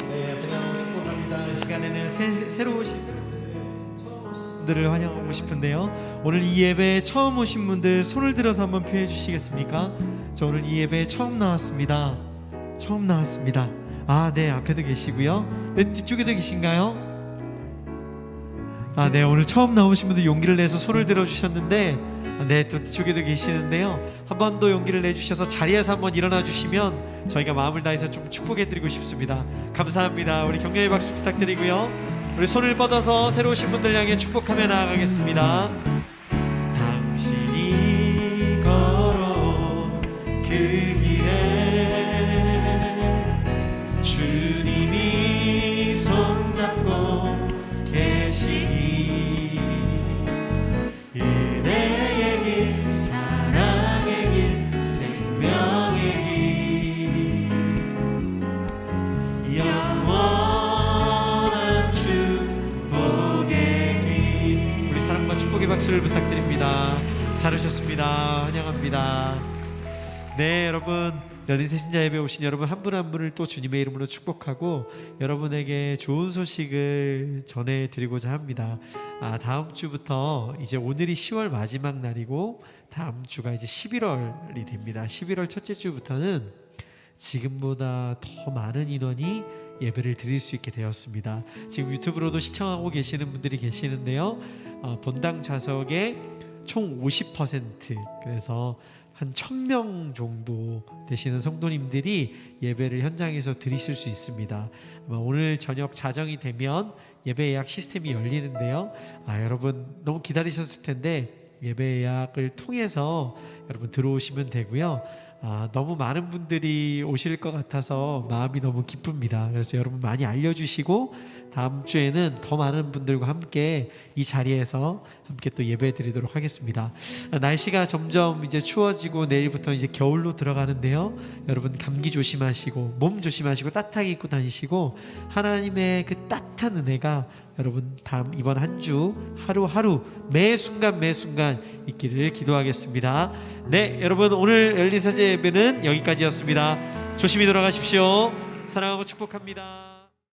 네, 그냥 축복합니다. 이 시간에는 새로 오신 처음 오신 분들을 환영하고 싶은데요. 오늘 이 예배에 처음 오신 분들 손을 들어서 한번 표해 주시겠습니까? 저 오늘 이 예배에 처음 나왔습니다. 처음 나왔습니다. 아, 네, 앞에도 계시고요. 네, 뒤쪽에도 계신가요? 아, 네, 오늘 처음 나오신 분들 용기를 내서 손을 들어주셨는데, 네, 또 뒤쪽에도 계시는데요. 한 번 더 용기를 내주셔서 자리에서 한번 일어나 주시면 저희가 마음을 다해서 좀 축복해드리고 싶습니다. 감사합니다. 우리 격려의 박수 부탁드리고요. 우리 손을 뻗어서 새로 오신 분들 향해 축복하며 나아가겠습니다. 당신이 걸어온 그 길에 주님이 손잡고 계시니 은혜의 길, 사랑의 길, 생명의 길, 영원한 축복의 길. 우리 사랑과 축복의 박수를 부탁드립니다. 잘하셨습니다. 환영합니다. 네, 여러분, 열린 새신자 예배 오신 여러분 한 분 한 분을 또 주님의 이름으로 축복하고 여러분에게 좋은 소식을 전해드리고자 합니다. 다음 주부터 이제 오늘이 10월 마지막 날이고 다음 주가 이제 11월이 됩니다. 11월 첫째 주부터는 지금보다 더 많은 인원이 예배를 드릴 수 있게 되었습니다. 지금 유튜브로도 시청하고 계시는 분들이 계시는데요. 본당 좌석의 총 50%, 그래서 한 1000명 정도 되시는 성도님들이 예배를 현장에서 드리실 수 있습니다. 오늘 저녁 자정이 되면 예배 예약 시스템이 열리는데요. 여러분 너무 기다리셨을 텐데 예배 예약을 통해서 여러분 들어오시면 되고요. 너무 많은 분들이 오실 것 같아서 마음이 너무 기쁩니다. 그래서 여러분 많이 알려주시고 다음 주에는 더 많은 분들과 함께 이 자리에서 함께 또 예배 드리도록 하겠습니다. 날씨가 점점 이제 추워지고 내일부터 이제 겨울로 들어가는데요. 여러분 감기 조심하시고 몸 조심하시고 따뜻하게 입고 다니시고 하나님의 그 따뜻한 은혜가 여러분 이번 한 주 하루하루 매 순간 있기를 기도하겠습니다. 네, 여러분 오늘 열린 세제 예배는 여기까지였습니다. 조심히 돌아가십시오. 사랑하고 축복합니다.